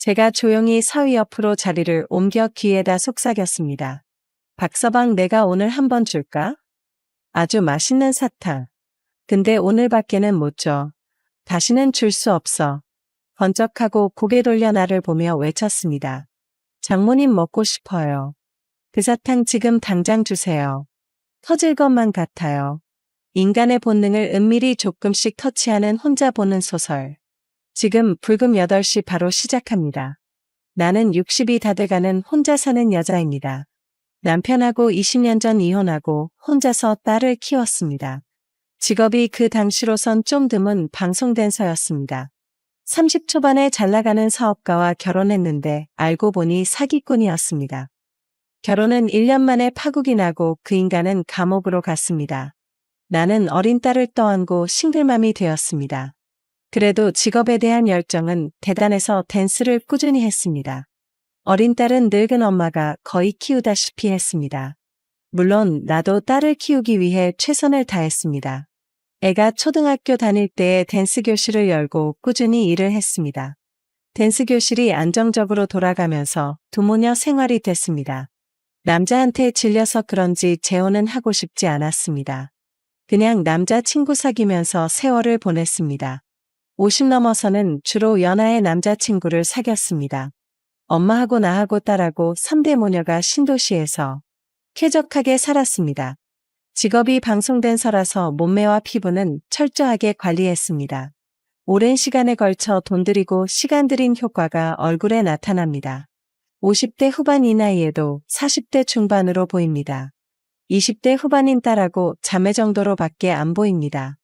제가 조용히 사위 옆으로 자리를 옮겨 귀에다 속삭였습니다. 박서방 내가 오늘 한번 줄까? 아주 맛있는 사탕. 근데 오늘밖에는 못 줘. 다시는 줄 수 없어. 번쩍하고 고개 돌려 나를 보며 외쳤습니다. 장모님 먹고 싶어요. 그 사탕 지금 당장 주세요. 터질 것만 같아요. 인간의 본능을 은밀히 조금씩 터치하는 혼자 보는 소설. 지금 불금 8시 바로 시작합니다. 나는 60이 다 돼가는 혼자 사는 여자입니다. 남편하고 20년 전 이혼하고 혼자서 딸을 키웠습니다. 직업이 그 당시로선 좀 드문 방송댄서였습니다. 30 초반에 잘나가는 사업가와 결혼했는데 알고 보니 사기꾼이었습니다. 결혼은 1년 만에 파국이 나고 그 인간은 감옥으로 갔습니다. 나는 어린 딸을 떠안고 싱글맘이 되었습니다. 그래도 직업에 대한 열정은 대단해서 댄스를 꾸준히 했습니다. 어린 딸은 늙은 엄마가 거의 키우다시피 했습니다. 물론 나도 딸을 키우기 위해 최선을 다했습니다. 애가 초등학교 다닐 때에 댄스 교실을 열고 꾸준히 일을 했습니다. 댄스 교실이 안정적으로 돌아가면서 두모녀 생활이 됐습니다. 남자한테 질려서 그런지 재혼은 하고 싶지 않았습니다. 그냥 남자친구 사귀면서 세월을 보냈습니다. 50 넘어서는 주로 연하의 남자친구를 사귀었습니다. 엄마하고 나하고 딸하고 3대 모녀가 신도시에서 쾌적하게 살았습니다. 직업이 방송댄서라서 몸매와 피부는 철저하게 관리했습니다. 오랜 시간에 걸쳐 돈 들이고 시간 들인 효과가 얼굴에 나타납니다. 50대 후반 이 나이에도 40대 중반으로 보입니다. 20대 후반인 딸하고 자매 정도로밖에 안 보입니다.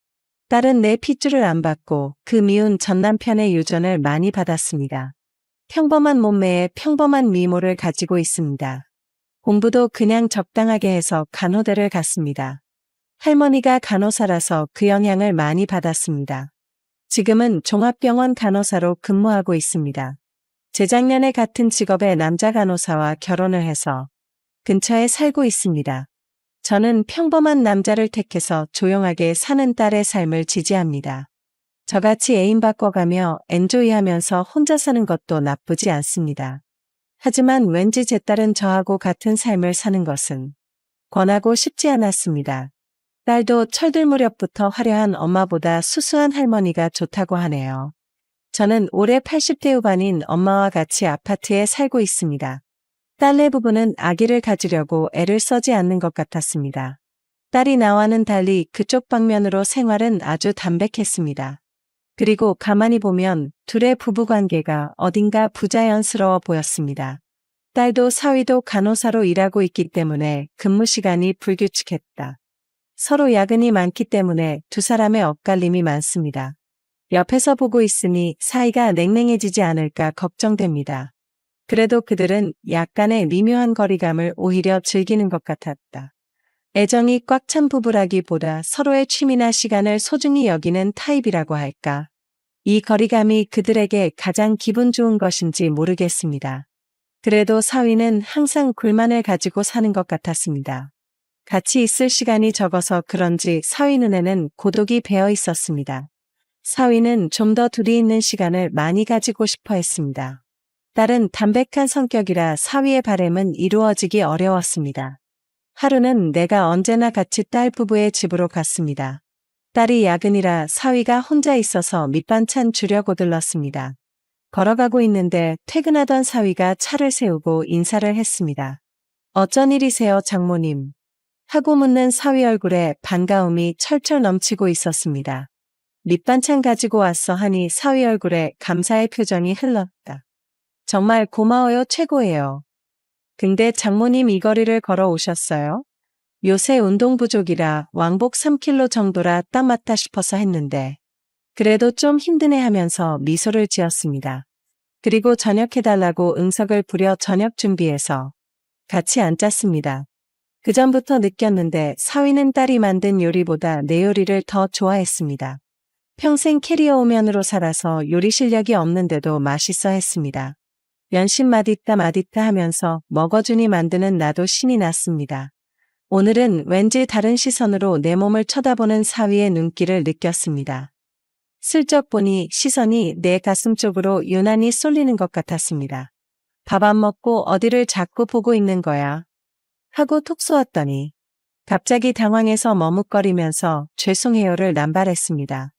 딸은 내 핏줄을 안 받고 그 미운 전남편의 유전을 많이 받았습니다. 평범한 몸매에 평범한 미모를 가지고 있습니다. 공부도 그냥 적당하게 해서 간호대를 갔습니다. 할머니가 간호사라서 그 영향을 많이 받았습니다. 지금은 종합병원 간호사로 근무하고 있습니다. 재작년에 같은 직업의 남자 간호사와 결혼을 해서 근처에 살고 있습니다. 저는 평범한 남자를 택해서 조용하게 사는 딸의 삶을 지지합니다. 저같이 애인 바꿔가며 엔조이하면서 혼자 사는 것도 나쁘지 않습니다. 하지만 왠지 제 딸은 저하고 같은 삶을 사는 것은 권하고 싶지 않았습니다. 딸도 철들 무렵부터 화려한 엄마보다 수수한 할머니가 좋다고 하네요. 저는 올해 80대 후반인 엄마와 같이 아파트에 살고 있습니다. 딸네 부부는 아기를 가지려고 애를 써지 않는 것 같았습니다. 딸이 나와는 달리 그쪽 방면으로 생활은 아주 담백했습니다. 그리고 가만히 보면 둘의 부부관계가 어딘가 부자연스러워 보였습니다. 딸도 사위도 간호사로 일하고 있기 때문에 근무 시간이 불규칙했다. 서로 야근이 많기 때문에 두 사람의 엇갈림이 많습니다. 옆에서 보고 있으니 사이가 냉랭해지지 않을까 걱정됩니다. 그래도 그들은 약간의 미묘한 거리감을 오히려 즐기는 것 같았다. 애정이 꽉 찬 부부라기보다 서로의 취미나 시간을 소중히 여기는 타입이라고 할까. 이 거리감이 그들에게 가장 기분 좋은 것인지 모르겠습니다. 그래도 사위는 항상 불만을 가지고 사는 것 같았습니다. 같이 있을 시간이 적어서 그런지 사위 눈에는 고독이 배어 있었습니다. 사위는 좀 더 둘이 있는 시간을 많이 가지고 싶어 했습니다. 딸은 담백한 성격이라 사위의 바램은 이루어지기 어려웠습니다. 하루는 내가 언제나 같이 딸 부부의 집으로 갔습니다. 딸이 야근이라 사위가 혼자 있어서 밑반찬 주려고 들렀습니다. 걸어가고 있는데 퇴근하던 사위가 차를 세우고 인사를 했습니다. 어쩐 일이세요, 장모님? 하고 묻는 사위 얼굴에 반가움이 철철 넘치고 있었습니다. 밑반찬 가지고 왔어 하니 사위 얼굴에 감사의 표정이 흘렀다. 정말 고마워요, 최고예요. 근데 장모님 이 거리를 걸어오셨어요? 요새 운동 부족이라 왕복 3km 정도라 딱 맞다 싶어서 했는데 그래도 좀 힘드네 하면서 미소를 지었습니다. 그리고 저녁 해달라고 응석을 부려 저녁 준비해서 같이 앉았습니다. 그전부터 느꼈는데 사위는 딸이 만든 요리보다 내 요리를 더 좋아했습니다. 평생 캐리어우먼으로 살아서 요리 실력이 없는데도 맛있어 했습니다. 연신 맛있다 맛있다 하면서 먹어주니 만드는 나도 신이 났습니다. 오늘은 왠지 다른 시선으로 내 몸을 쳐다보는 사위의 눈길을 느꼈습니다. 슬쩍 보니 시선이 내 가슴 쪽으로 유난히 쏠리는 것 같았습니다. 밥 안 먹고 어디를 자꾸 보고 있는 거야? 하고 톡 쏘았더니 갑자기 당황해서 머뭇거리면서 죄송해요를 남발했습니다.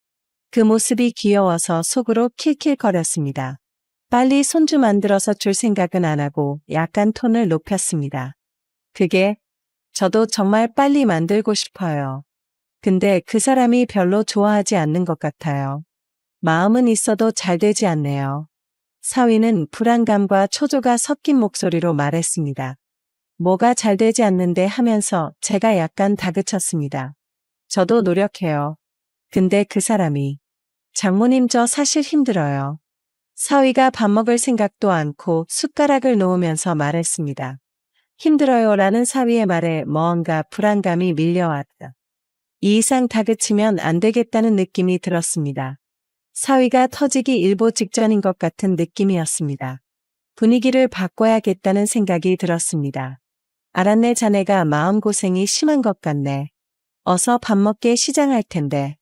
그 모습이 귀여워서 속으로 킬킬거렸습니다. 빨리 손주 만들어서 줄 생각은 안 하고 약간 톤을 높였습니다. 그게 저도 정말 빨리 만들고 싶어요. 근데 그 사람이 별로 좋아하지 않는 것 같아요. 마음은 있어도 잘 되지 않네요. 사위는 불안감과 초조가 섞인 목소리로 말했습니다. 뭐가 잘 되지 않는데 하면서 제가 약간 다그쳤습니다. 저도 노력해요. 근데 그 사람이 장모님 저 사실 힘들어요. 사위가 밥 먹을 생각도 않고 숟가락을 놓으면서 말했습니다. 힘들어요라는 사위의 말에 뭔가 불안감이 밀려왔다. 이 이상 다그치면 안 되겠다는 느낌이 들었습니다. 사위가 터지기 일보 직전인 것 같은 느낌이었습니다. 분위기를 바꿔야겠다는 생각이 들었습니다. 알았네 자네가 마음고생이 심한 것 같네. 어서 밥 먹게 시장할 텐데.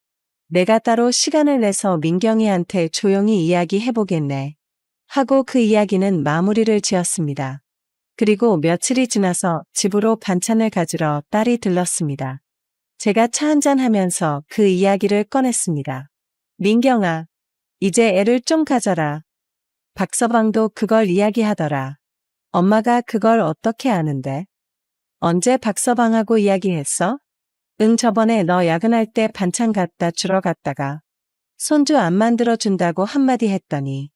내가 따로 시간을 내서 민경이한테 조용히 이야기해보겠네. 하고 그 이야기는 마무리를 지었습니다. 그리고 며칠이 지나서 집으로 반찬을 가지러 딸이 들렀습니다. 제가 차 한잔 하면서 그 이야기를 꺼냈습니다. 민경아, 이제 애를 좀 가져라. 박서방도 그걸 이야기하더라. 엄마가 그걸 어떻게 아는데? 언제 박서방하고 이야기했어? 응 저번에 너 야근할 때 반찬 갖다 주러 갔다가 손주 안 만들어준다고 한마디 했더니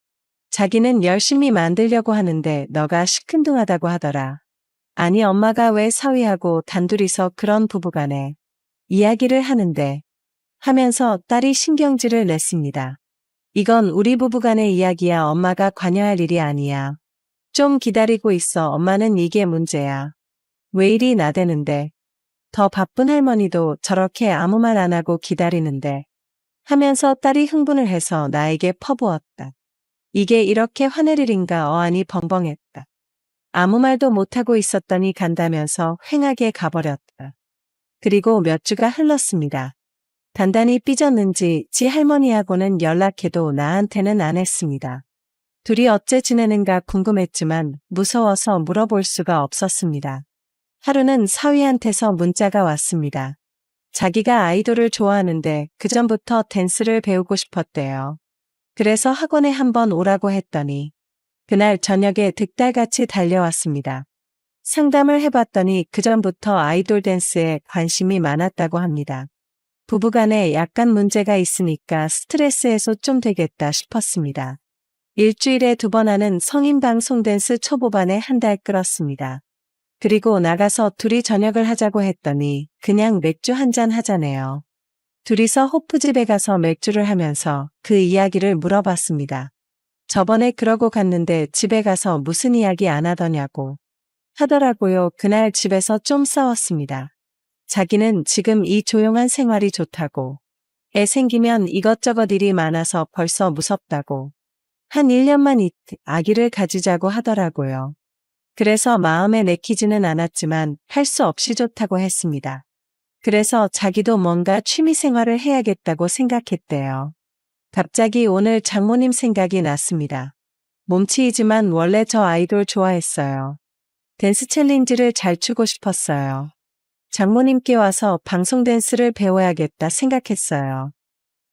자기는 열심히 만들려고 하는데 너가 시큰둥하다고 하더라. 아니 엄마가 왜 사위하고 단둘이서 그런 부부간에 이야기를 하는데 하면서 딸이 신경질을 냈습니다. 이건 우리 부부간의 이야기야 엄마가 관여할 일이 아니야. 좀 기다리고 있어 엄마는 이게 문제야. 왜 이리 나대는데. 더 바쁜 할머니도 저렇게 아무 말 안 하고 기다리는데 하면서 딸이 흥분을 해서 나에게 퍼부었다. 이게 이렇게 화낼 일인가 어안이 벙벙했다. 아무 말도 못하고 있었더니 간다면서 횡하게 가버렸다. 그리고 몇 주가 흘렀습니다. 단단히 삐졌는지 지 할머니하고는 연락해도 나한테는 안 했습니다. 둘이 어째 지내는가 궁금했지만 무서워서 물어볼 수가 없었습니다. 하루는 사위한테서 문자가 왔습니다. 자기가 아이돌을 좋아하는데 그전부터 댄스를 배우고 싶었대요. 그래서 학원에 한번 오라고 했더니 그날 저녁에 득달같이 달려왔습니다. 상담을 해봤더니 그전부터 아이돌 댄스에 관심이 많았다고 합니다. 부부간에 약간 문제가 있으니까 스트레스 해소 좀 되겠다 싶었습니다. 일주일에 2번 하는 성인 방송 댄스 초보반에 한 달 끌었습니다. 그리고 나가서 둘이 저녁을 하자고 했더니 그냥 맥주 한잔 하자네요. 둘이서 호프집에 가서 맥주를 하면서 그 이야기를 물어봤습니다. 저번에 그러고 갔는데 집에 가서 무슨 이야기 안 하더냐고 하더라고요. 그날 집에서 좀 싸웠습니다. 자기는 지금 이 조용한 생활이 좋다고. 애 생기면 이것저것 일이 많아서 벌써 무섭다고. 한 1년만 아기를 가지자고 하더라고요. 그래서 마음에 내키지는 않았지만 할 수 없이 좋다고 했습니다. 그래서 자기도 뭔가 취미 생활을 해야겠다고 생각했대요. 갑자기 오늘 장모님 생각이 났습니다. 몸치이지만 원래 저 아이돌 좋아했어요. 댄스 챌린지를 잘 추고 싶었어요. 장모님께 와서 방송 댄스를 배워야겠다 생각했어요.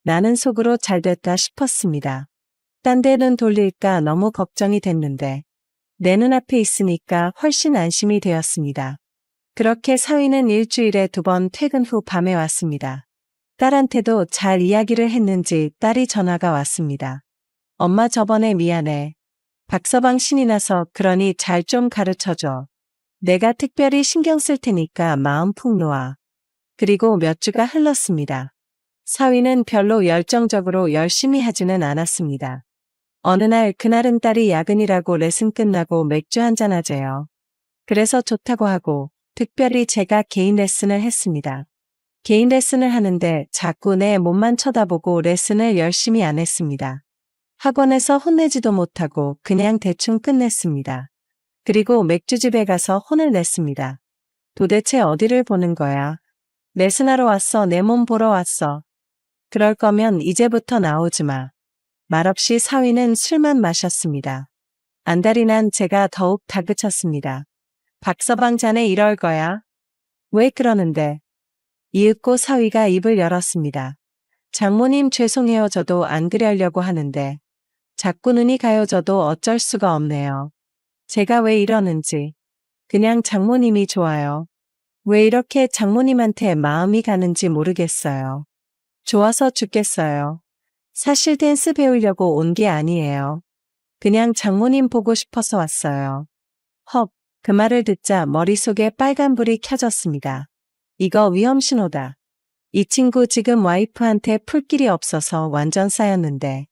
나는 속으로 잘 됐다 싶었습니다. 딴 데는 돌릴까 너무 걱정이 됐는데 내 눈앞에 있으니까 훨씬 안심이 되었습니다. 그렇게 사위는 일주일에 2번 퇴근 후 밤에 왔습니다. 딸한테도 잘 이야기를 했는지 딸이 전화가 왔습니다. 엄마 저번에 미안해. 박서방 신이 나서 그러니 잘 좀 가르쳐줘. 내가 특별히 신경 쓸 테니까 마음 푹 놓아. 그리고 몇 주가 흘렀습니다. 사위는 별로 열정적으로 열심히 하지는 않았습니다. 어느 날 그날은 딸이 야근이라고 레슨 끝나고 맥주 한잔 하재요. 그래서 좋다고 하고 특별히 제가 개인 레슨을 했습니다. 개인 레슨을 하는데 자꾸 내 몸만 쳐다보고 레슨을 열심히 안 했습니다. 학원에서 혼내지도 못하고 그냥 대충 끝냈습니다. 그리고 맥주집에 가서 혼을 냈습니다. 도대체 어디를 보는 거야? 레슨하러 왔어. 내 몸 보러 왔어. 그럴 거면 이제부터 나오지 마. 말없이 사위는 술만 마셨습니다. 안달이 난 제가 더욱 다그쳤습니다. 박서방 자네 이럴 거야? 왜 그러는데? 이윽고 사위가 입을 열었습니다. 장모님 죄송해요. 저도 안 그러려고 하는데. 자꾸 눈이 가요. 저도 어쩔 수가 없네요. 제가 왜 이러는지. 그냥 장모님이 좋아요. 왜 이렇게 장모님한테 마음이 가는지 모르겠어요. 좋아서 죽겠어요. 사실 댄스 배우려고 온 게 아니에요. 그냥 장모님 보고 싶어서 왔어요. 헉, 그 말을 듣자 머릿속에 빨간불이 켜졌습니다. 이거 위험신호다. 이 친구 지금 와이프한테 풀 길이 없어서 완전 쌓였는데.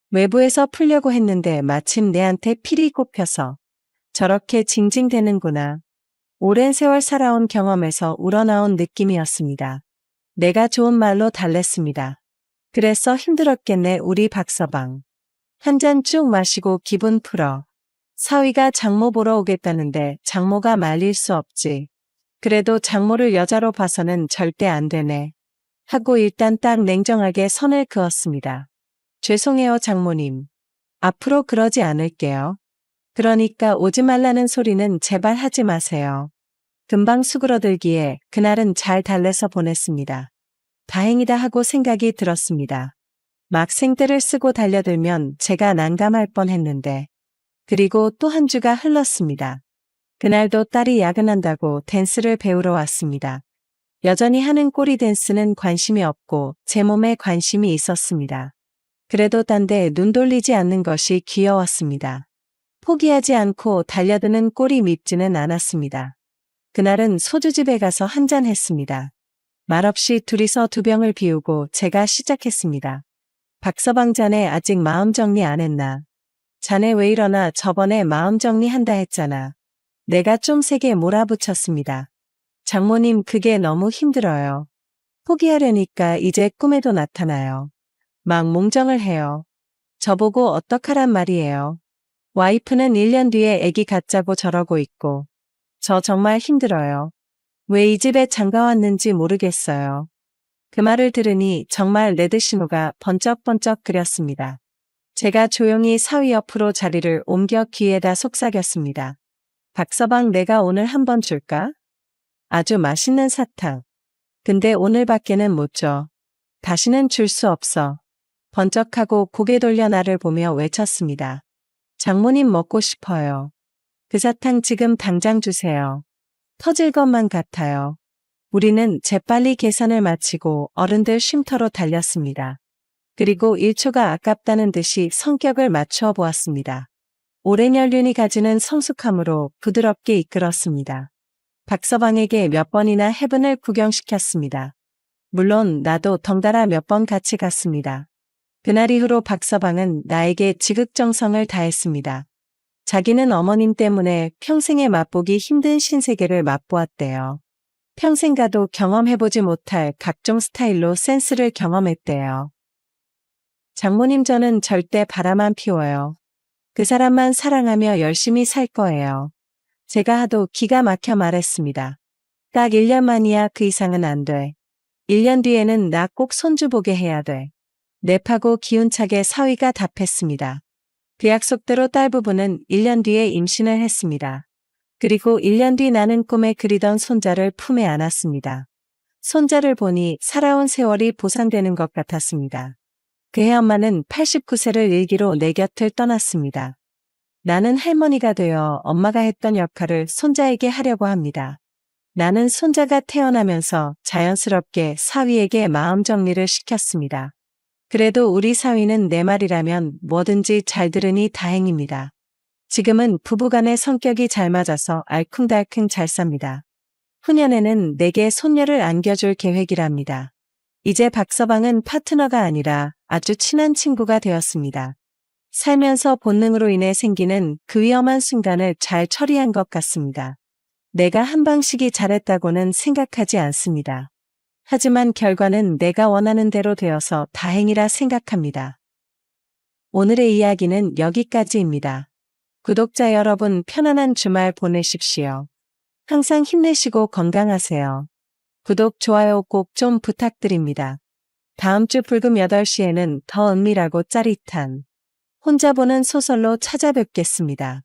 외부에서 풀려고 했는데 마침 내한테 필이 꼽혀서 저렇게 징징대는구나. 오랜 세월 살아온 경험에서 우러나온 느낌이었습니다. 내가 좋은 말로 달랬습니다. 그래서 힘들었겠네 우리 박서방. 한 잔 쭉 마시고 기분 풀어. 사위가 장모 보러 오겠다는데 장모가 말릴 수 없지. 그래도 장모를 여자로 봐서는 절대 안 되네. 하고 일단 딱 냉정하게 선을 그었습니다. 죄송해요 장모님. 앞으로 그러지 않을게요. 그러니까 오지 말라는 소리는 제발 하지 마세요. 금방 수그러들기에 그날은 잘 달래서 보냈습니다. 다행이다 하고 생각이 들었습니다. 막 생떼를 쓰고 달려들면 제가 난감할 뻔했는데. 그리고 또 한 주가 흘렀습니다. 그날도 딸이 야근한다고 댄스를 배우러 왔습니다. 여전히 하는 꼬리 댄스는 관심이 없고 제 몸에 관심이 있었습니다. 그래도 딴 데 눈 돌리지 않는 것이 귀여웠습니다. 포기하지 않고 달려드는 꼴이 밉지는 않았습니다. 그날은 소주집에 가서 한잔 했습니다. 말없이 둘이서 두 병을 비우고 제가 시작했습니다. 박서방 자네 아직 마음 정리 안 했나? 자네 왜 이러나 저번에 마음 정리한다 했잖아. 내가 좀 세게 몰아붙였습니다. 장모님 그게 너무 힘들어요. 포기하려니까 이제 꿈에도 나타나요. 막 몽정을 해요. 저보고 어떡하란 말이에요. 와이프는 1년 뒤에 애기 갖자고 저러고 있고. 저 정말 힘들어요. 왜 이 집에 장가 왔는지 모르겠어요. 그 말을 들으니 정말 레드신호가 번쩍번쩍 그렸습니다. 제가 조용히 사위 옆으로 자리를 옮겨 귀에다 속삭였습니다. 박서방 내가 오늘 한번 줄까? 아주 맛있는 사탕. 근데 오늘밖에는 못 줘. 다시는 줄 수 없어. 번쩍하고 고개 돌려 나를 보며 외쳤습니다. 장모님 먹고 싶어요. 그 사탕 지금 당장 주세요. 터질 것만 같아요. 우리는 재빨리 계산을 마치고 어른들 쉼터로 달렸습니다. 그리고 1초가 아깝다는 듯이 성격을 맞추어 보았습니다. 오랜 연륜이 가지는 성숙함으로 부드럽게 이끌었습니다. 박서방에게 몇 번이나 해븐을 구경시켰습니다. 물론 나도 덩달아 몇 번 같이 갔습니다. 그날 이후로 박서방은 나에게 지극정성을 다했습니다. 자기는 어머님 때문에 평생에 맛보기 힘든 신세계를 맛보았대요. 평생 가도 경험해보지 못할 각종 스타일로 센스를 경험했대요. 장모님 저는 절대 바라만 피워요. 그 사람만 사랑하며 열심히 살 거예요. 제가 하도 기가 막혀 말했습니다. 딱 1년만이야 그 이상은 안 돼. 1년 뒤에는 나 꼭 손주 보게 해야 돼. 냅하고 기운차게 사위가 답했습니다. 그 약속대로 딸 부부는 1년 뒤에 임신을 했습니다. 그리고 1년 뒤 나는 꿈에 그리던 손자를 품에 안았습니다. 손자를 보니 살아온 세월이 보상되는 것 같았습니다. 그해 엄마는 89세를 일기로 내 곁을 떠났습니다. 나는 할머니가 되어 엄마가 했던 역할을 손자에게 하려고 합니다. 나는 손자가 태어나면서 자연스럽게 사위에게 마음 정리를 시켰습니다. 그래도 우리 사위는 내 말이라면 뭐든지 잘 들으니 다행입니다. 지금은 부부간의 성격이 잘 맞아서 알쿵달쿵 잘 삽니다. 후년에는 내게 손녀를 안겨줄 계획이랍니다. 이제 박서방은 파트너가 아니라 아주 친한 친구가 되었습니다. 살면서 본능으로 인해 생기는 그 위험한 순간을 잘 처리한 것 같습니다. 내가 한방식이 잘했다고는 생각하지 않습니다. 하지만 결과는 내가 원하는 대로 되어서 다행이라 생각합니다. 오늘의 이야기는 여기까지입니다. 구독자 여러분 편안한 주말 보내십시오. 항상 힘내시고 건강하세요. 구독, 좋아요 꼭 좀 부탁드립니다. 다음 주 불금 8시에는 더 은밀하고 짜릿한 혼자 보는 소설로 찾아뵙겠습니다.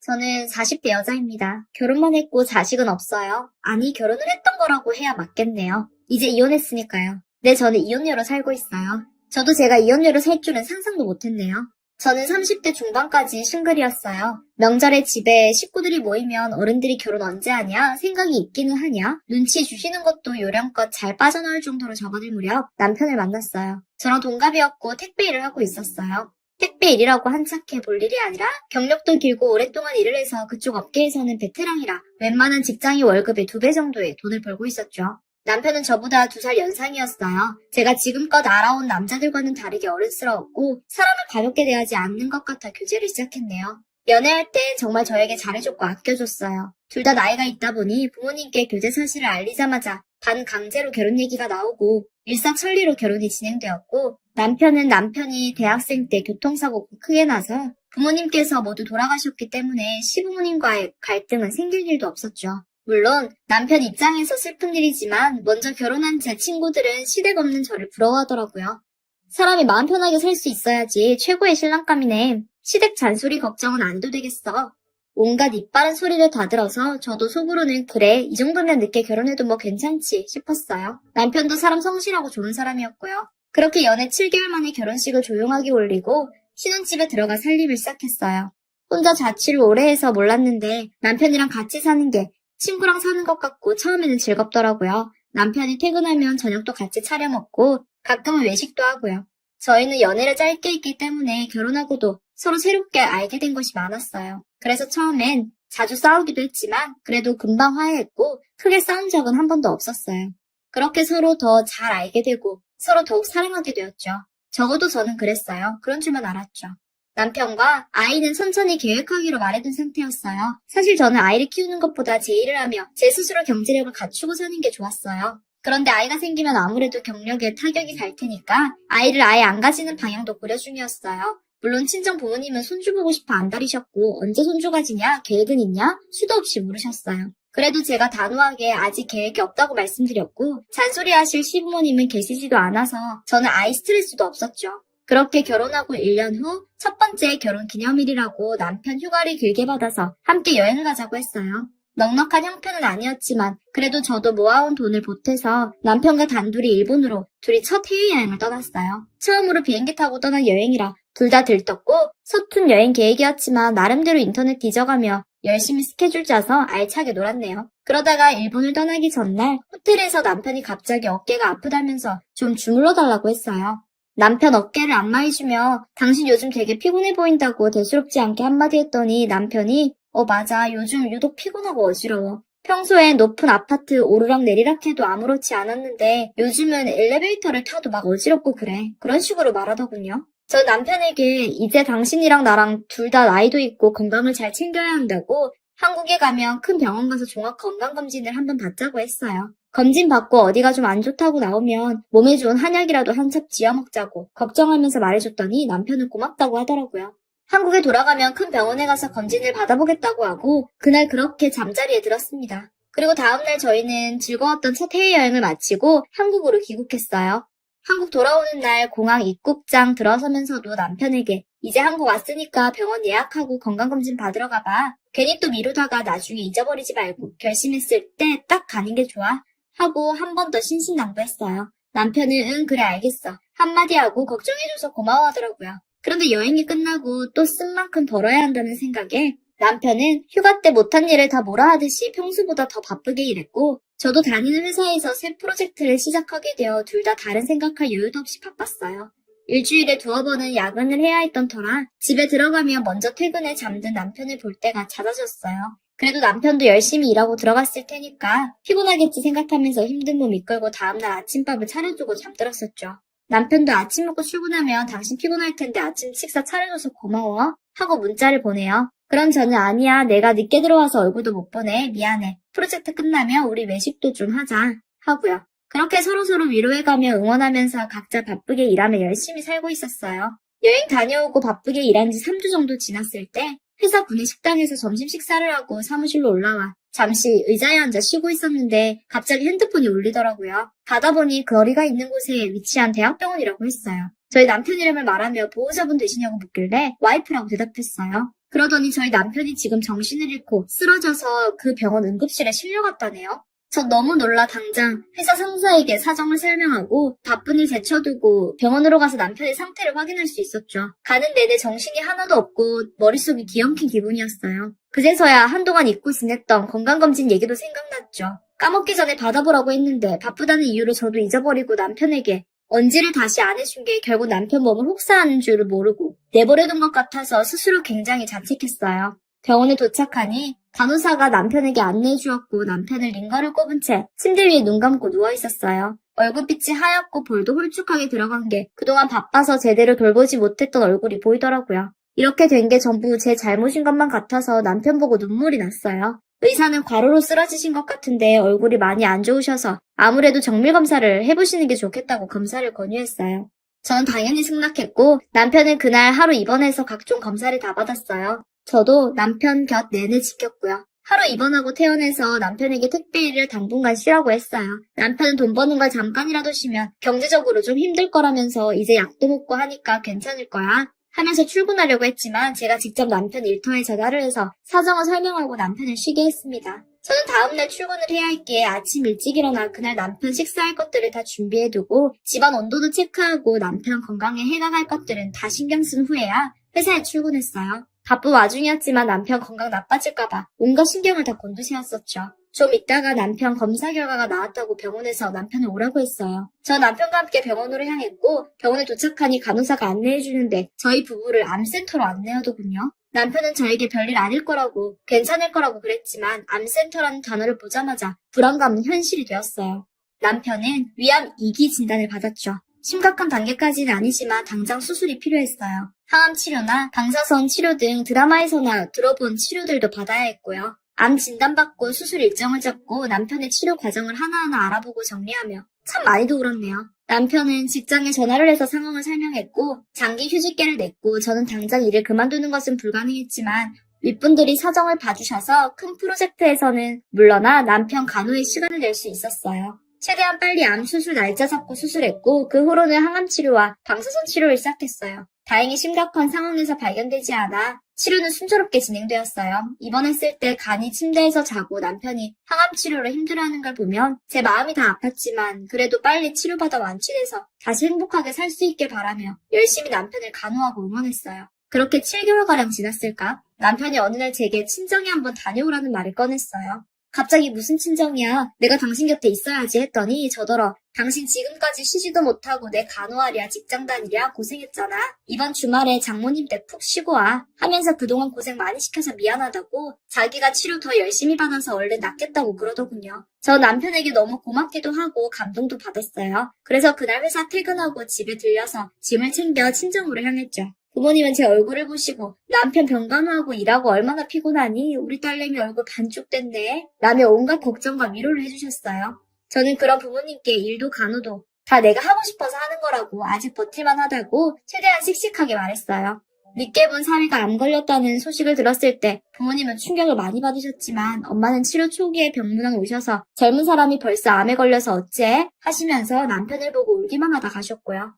저는 40대 여자입니다. 결혼만 했고 자식은 없어요. 아니, 결혼을 했던 거라고 해야 맞겠네요. 이제 이혼했으니까요. 네, 저는 이혼녀로 살고 있어요. 저도 제가 이혼녀로 살 줄은 상상도 못했네요. 저는 30대 중반까지 싱글이었어요. 명절에 집에 식구들이 모이면 어른들이 결혼 언제 하냐? 생각이 있기는 하냐? 눈치 주시는 것도 요령껏 잘 빠져나올 정도로 접어들 무렵 남편을 만났어요. 저랑 동갑이었고 택배 일을 하고 있었어요. 택배 일이라고 한착해 볼 일이 아니라 경력도 길고 오랫동안 일을 해서 그쪽 업계에서는 베테랑이라 웬만한 직장인 월급의 2배 정도의 돈을 벌고 있었죠. 남편은 저보다 2살 연상이었어요. 제가 지금껏 알아온 남자들과는 다르게 어른스러웠고 사람을 가볍게 대하지 않는 것 같아 교제를 시작했네요. 연애할 때 정말 저에게 잘해줬고 아껴줬어요. 둘 다 나이가 있다 보니 부모님께 교제 사실을 알리자마자 반강제로 결혼 얘기가 나오고 일사천리로 결혼이 진행되었고 남편은 남편이 대학생 때 교통사고가 크게 나서 부모님께서 모두 돌아가셨기 때문에 시부모님과의 갈등은 생길 일도 없었죠. 물론 남편 입장에서 슬픈 일이지만 먼저 결혼한 제 친구들은 시댁 없는 저를 부러워하더라고요. 사람이 마음 편하게 살 수 있어야지 최고의 신랑감이네. 시댁 잔소리 걱정은 안 해도 되겠어. 온갖 이빠른 소리를 다 들어서 저도 속으로는 그래, 이 정도면 늦게 결혼해도 뭐 괜찮지 싶었어요. 남편도 사람 성실하고 좋은 사람이었고요. 그렇게 연애 7개월 만에 결혼식을 조용하게 올리고 신혼집에 들어가 살림을 시작했어요. 혼자 자취를 오래 해서 몰랐는데 남편이랑 같이 사는 게 친구랑 사는 것 같고 처음에는 즐겁더라고요. 남편이 퇴근하면 저녁도 같이 차려 먹고 가끔은 외식도 하고요. 저희는 연애를 짧게 했기 때문에 결혼하고도 서로 새롭게 알게 된 것이 많았어요. 그래서 처음엔 자주 싸우기도 했지만 그래도 금방 화해했고 크게 싸운 적은 한 번도 없었어요. 그렇게 서로 더 잘 알게 되고 서로 더욱 사랑하게 되었죠. 적어도 저는 그랬어요. 그런 줄만 알았죠. 남편과 아이는 천천히 계획하기로 말해둔 상태였어요. 사실 저는 아이를 키우는 것보다 제 일을 하며 제 스스로 경제력을 갖추고 사는 게 좋았어요. 그런데 아이가 생기면 아무래도 경력에 타격이 갈 테니까 아이를 아예 안 가지는 방향도 고려 중이었어요. 물론 친정 부모님은 손주 보고 싶어 안달이셨고 언제 손주 가지냐, 계획은 있냐, 수도 없이 물으셨어요. 그래도 제가 단호하게 아직 계획이 없다고 말씀드렸고 잔소리하실 시부모님은 계시지도 않아서 저는 아이 스트레스도 없었죠. 그렇게 결혼하고 1년 후 첫 번째 결혼 기념일이라고 남편 휴가를 길게 받아서 함께 여행을 가자고 했어요. 넉넉한 형편은 아니었지만 그래도 저도 모아온 돈을 보태서 남편과 단둘이 일본으로 둘이 첫 해외여행을 떠났어요. 처음으로 비행기 타고 떠난 여행이라 둘 다 들떴고 서툰 여행 계획이었지만 나름대로 인터넷 뒤져가며 열심히 스케줄 짜서 알차게 놀았네요. 그러다가 일본을 떠나기 전날 호텔에서 남편이 갑자기 어깨가 아프다면서 좀 주물러 달라고 했어요. 남편 어깨를 안마해주며 당신 요즘 되게 피곤해 보인다고 대수롭지 않게 한마디 했더니 남편이 맞아, 요즘 유독 피곤하고 어지러워. 평소엔 높은 아파트 오르락 내리락 해도 아무렇지 않았는데 요즘은 엘리베이터를 타도 막 어지럽고 그래. 그런 식으로 말하더군요. 저 남편에게 이제 당신이랑 나랑 둘 다 나이도 있고 건강을 잘 챙겨야 한다고 한국에 가면 큰 병원 가서 종합 건강검진을 한번 받자고 했어요. 검진 받고 어디가 좀 안 좋다고 나오면 몸에 좋은 한약이라도 한 첩 지어 먹자고 걱정하면서 말해줬더니 남편은 고맙다고 하더라고요. 한국에 돌아가면 큰 병원에 가서 검진을 받아보겠다고 하고 그날 그렇게 잠자리에 들었습니다. 그리고 다음날 저희는 즐거웠던 첫 해외여행을 마치고 한국으로 귀국했어요. 한국 돌아오는 날 공항 입국장 들어서면서도 남편에게 이제 한국 왔으니까 병원 예약하고 건강검진 받으러 가봐. 괜히 또 미루다가 나중에 잊어버리지 말고 결심했을 때 딱 가는 게 좋아. 하고 한 번 더 신신당부했어요. 남편은 응 그래 알겠어. 한마디 하고 걱정해줘서 고마워하더라고요. 그런데 여행이 끝나고 또 쓴 만큼 벌어야 한다는 생각에 남편은 휴가 때 못한 일을 다 몰아하듯이 평소보다 더 바쁘게 일했고 저도 다니는 회사에서 새 프로젝트를 시작하게 되어 둘 다 다른 생각할 여유도 없이 바빴어요. 일주일에 2번은 야근을 해야 했던 터라 집에 들어가면 먼저 퇴근해 잠든 남편을 볼 때가 잦아졌어요. 그래도 남편도 열심히 일하고 들어갔을 테니까 피곤하겠지 생각하면서 힘든 몸 이끌고 다음날 아침밥을 차려주고 잠들었었죠. 남편도 아침 먹고 출근하면 당신 피곤할 텐데 아침 식사 차려줘서 고마워 하고 문자를 보내요. 그럼 저는 아니야 내가 늦게 들어와서 얼굴도 못 보내 미안해 프로젝트 끝나면 우리 외식도 좀 하자 하고요. 그렇게 서로서로 위로해가며 응원하면서 각자 바쁘게 일하며 열심히 살고 있었어요. 여행 다녀오고 바쁘게 일한 지 3주 정도 지났을 때 회사 구내 식당에서 점심 식사를 하고 사무실로 올라와 잠시 의자에 앉아 쉬고 있었는데 갑자기 핸드폰이 울리더라고요. 받아보니 거리가 있는 곳에 위치한 대학병원이라고 했어요. 저희 남편 이름을 말하며 보호자분 되시냐고 묻길래 와이프라고 대답했어요. 그러더니 저희 남편이 지금 정신을 잃고 쓰러져서 그 병원 응급실에 실려갔다네요. 전 너무 놀라 당장 회사 상사에게 사정을 설명하고 바쁜 일 제쳐두고 병원으로 가서 남편의 상태를 확인할 수 있었죠. 가는 내내 정신이 하나도 없고 머릿속이 기엉킨 기분이었어요. 그제서야 한동안 잊고 지냈던 건강검진 얘기도 생각났죠. 까먹기 전에 받아보라고 했는데 바쁘다는 이유로 저도 잊어버리고 남편에게 언지를 다시 안 해준 게 결국 남편 몸을 혹사하는 줄을 모르고 내버려둔 것 같아서 스스로 굉장히 자책했어요. 병원에 도착하니 간호사가 남편에게 안내해 주었고 남편을 링거를 꼽은 채 침대 위에 눈 감고 누워 있었어요. 얼굴빛이 하얗고 볼도 홀쭉하게 들어간 게 그동안 바빠서 제대로 돌보지 못했던 얼굴이 보이더라고요. 이렇게 된 게 전부 제 잘못인 것만 같아서 남편 보고 눈물이 났어요. 의사는 과로로 쓰러지신 것 같은데 얼굴이 많이 안 좋으셔서 아무래도 정밀검사를 해보시는 게 좋겠다고 검사를 권유했어요. 저는 당연히 승낙했고 남편은 그날 하루 입원해서 각종 검사를 다 받았어요. 저도 남편 곁 내내 지켰고요. 하루 입원하고 퇴원해서 남편에게 택배 일을 당분간 쉬라고 했어요. 남편은 돈 버는 걸 잠깐이라도 쉬면 경제적으로 좀 힘들 거라면서 이제 약도 먹고 하니까 괜찮을 거야 하면서 출근하려고 했지만 제가 직접 남편 일터에 전화를 해서 사정을 설명하고 남편을 쉬게 했습니다. 저는 다음날 출근을 해야 할게 아침 일찍 일어나 그날 남편 식사할 것들을 다 준비해두고 집안 온도도 체크하고 남편 건강에 해가 갈 것들은 다 신경 쓴 후에야 회사에 출근했어요. 바쁜 와중이었지만 남편 건강 나빠질까봐 온갖 신경을 다 곤두세웠었죠. 좀 있다가 남편 검사 결과가 나왔다고 병원에서 남편을 오라고 했어요. 저 남편과 함께 병원으로 향했고 병원에 도착하니 간호사가 안내해주는데 저희 부부를 암센터로 안내하더군요. 남편은 저에게 별일 아닐 거라고 괜찮을 거라고 그랬지만 암센터라는 단어를 보자마자 불안감은 현실이 되었어요. 남편은 위암 2기 진단을 받았죠. 심각한 단계까지는 아니지만 당장 수술이 필요했어요. 항암 치료나 방사선 치료 등 드라마에서나 들어본 치료들도 받아야 했고요. 암 진단받고 수술 일정을 잡고 남편의 치료 과정을 하나하나 알아보고 정리하며 참 많이도 울었네요. 남편은 직장에 전화를 해서 상황을 설명했고 장기 휴직계를 냈고 저는 당장 일을 그만두는 것은 불가능했지만 윗분들이 사정을 봐주셔서 큰 프로젝트에서는 물러나 남편 간호에 시간을 낼 수 있었어요. 최대한 빨리 암 수술 날짜 잡고 수술했고 그 후로는 항암 치료와 방사선 치료를 시작했어요. 다행히 심각한 상황에서 발견되지 않아 치료는 순조롭게 진행되었어요. 입원했을 때 간이 침대에서 자고 남편이 항암 치료로 힘들어하는 걸 보면 제 마음이 다 아팠지만 그래도 빨리 치료받아 완치돼서 다시 행복하게 살 수 있길 바라며 열심히 남편을 간호하고 응원했어요. 그렇게 7개월가량 지났을까? 남편이 어느 날 제게 친정에 한번 다녀오라는 말을 꺼냈어요. 갑자기 무슨 친정이야? 내가 당신 곁에 있어야지 했더니 저더러 당신 지금까지 쉬지도 못하고 내 간호하랴 직장 다니랴 고생했잖아. 이번 주말에 장모님 댁 푹 쉬고 와 하면서 그동안 고생 많이 시켜서 미안하다고 자기가 치료 더 열심히 받아서 얼른 낫겠다고 그러더군요. 저 남편에게 너무 고맙기도 하고 감동도 받았어요. 그래서 그날 회사 퇴근하고 집에 들려서 짐을 챙겨 친정으로 향했죠. 부모님은 제 얼굴을 보시고 남편 병간호하고 일하고 얼마나 피곤하니 우리 딸내미 얼굴 반쪽 됐네 라며 온갖 걱정과 위로를 해주셨어요. 저는 그런 부모님께 일도 간호도 다 내가 하고 싶어서 하는 거라고 아직 버틸만 하다고 최대한 씩씩하게 말했어요. 늦게 본 사위가 암 걸렸다는 소식을 들었을 때 부모님은 충격을 많이 받으셨지만 엄마는 치료 초기에 병문안 오셔서 젊은 사람이 벌써 암에 걸려서 어째 하시면서 남편을 보고 울기만 하다 가셨고요.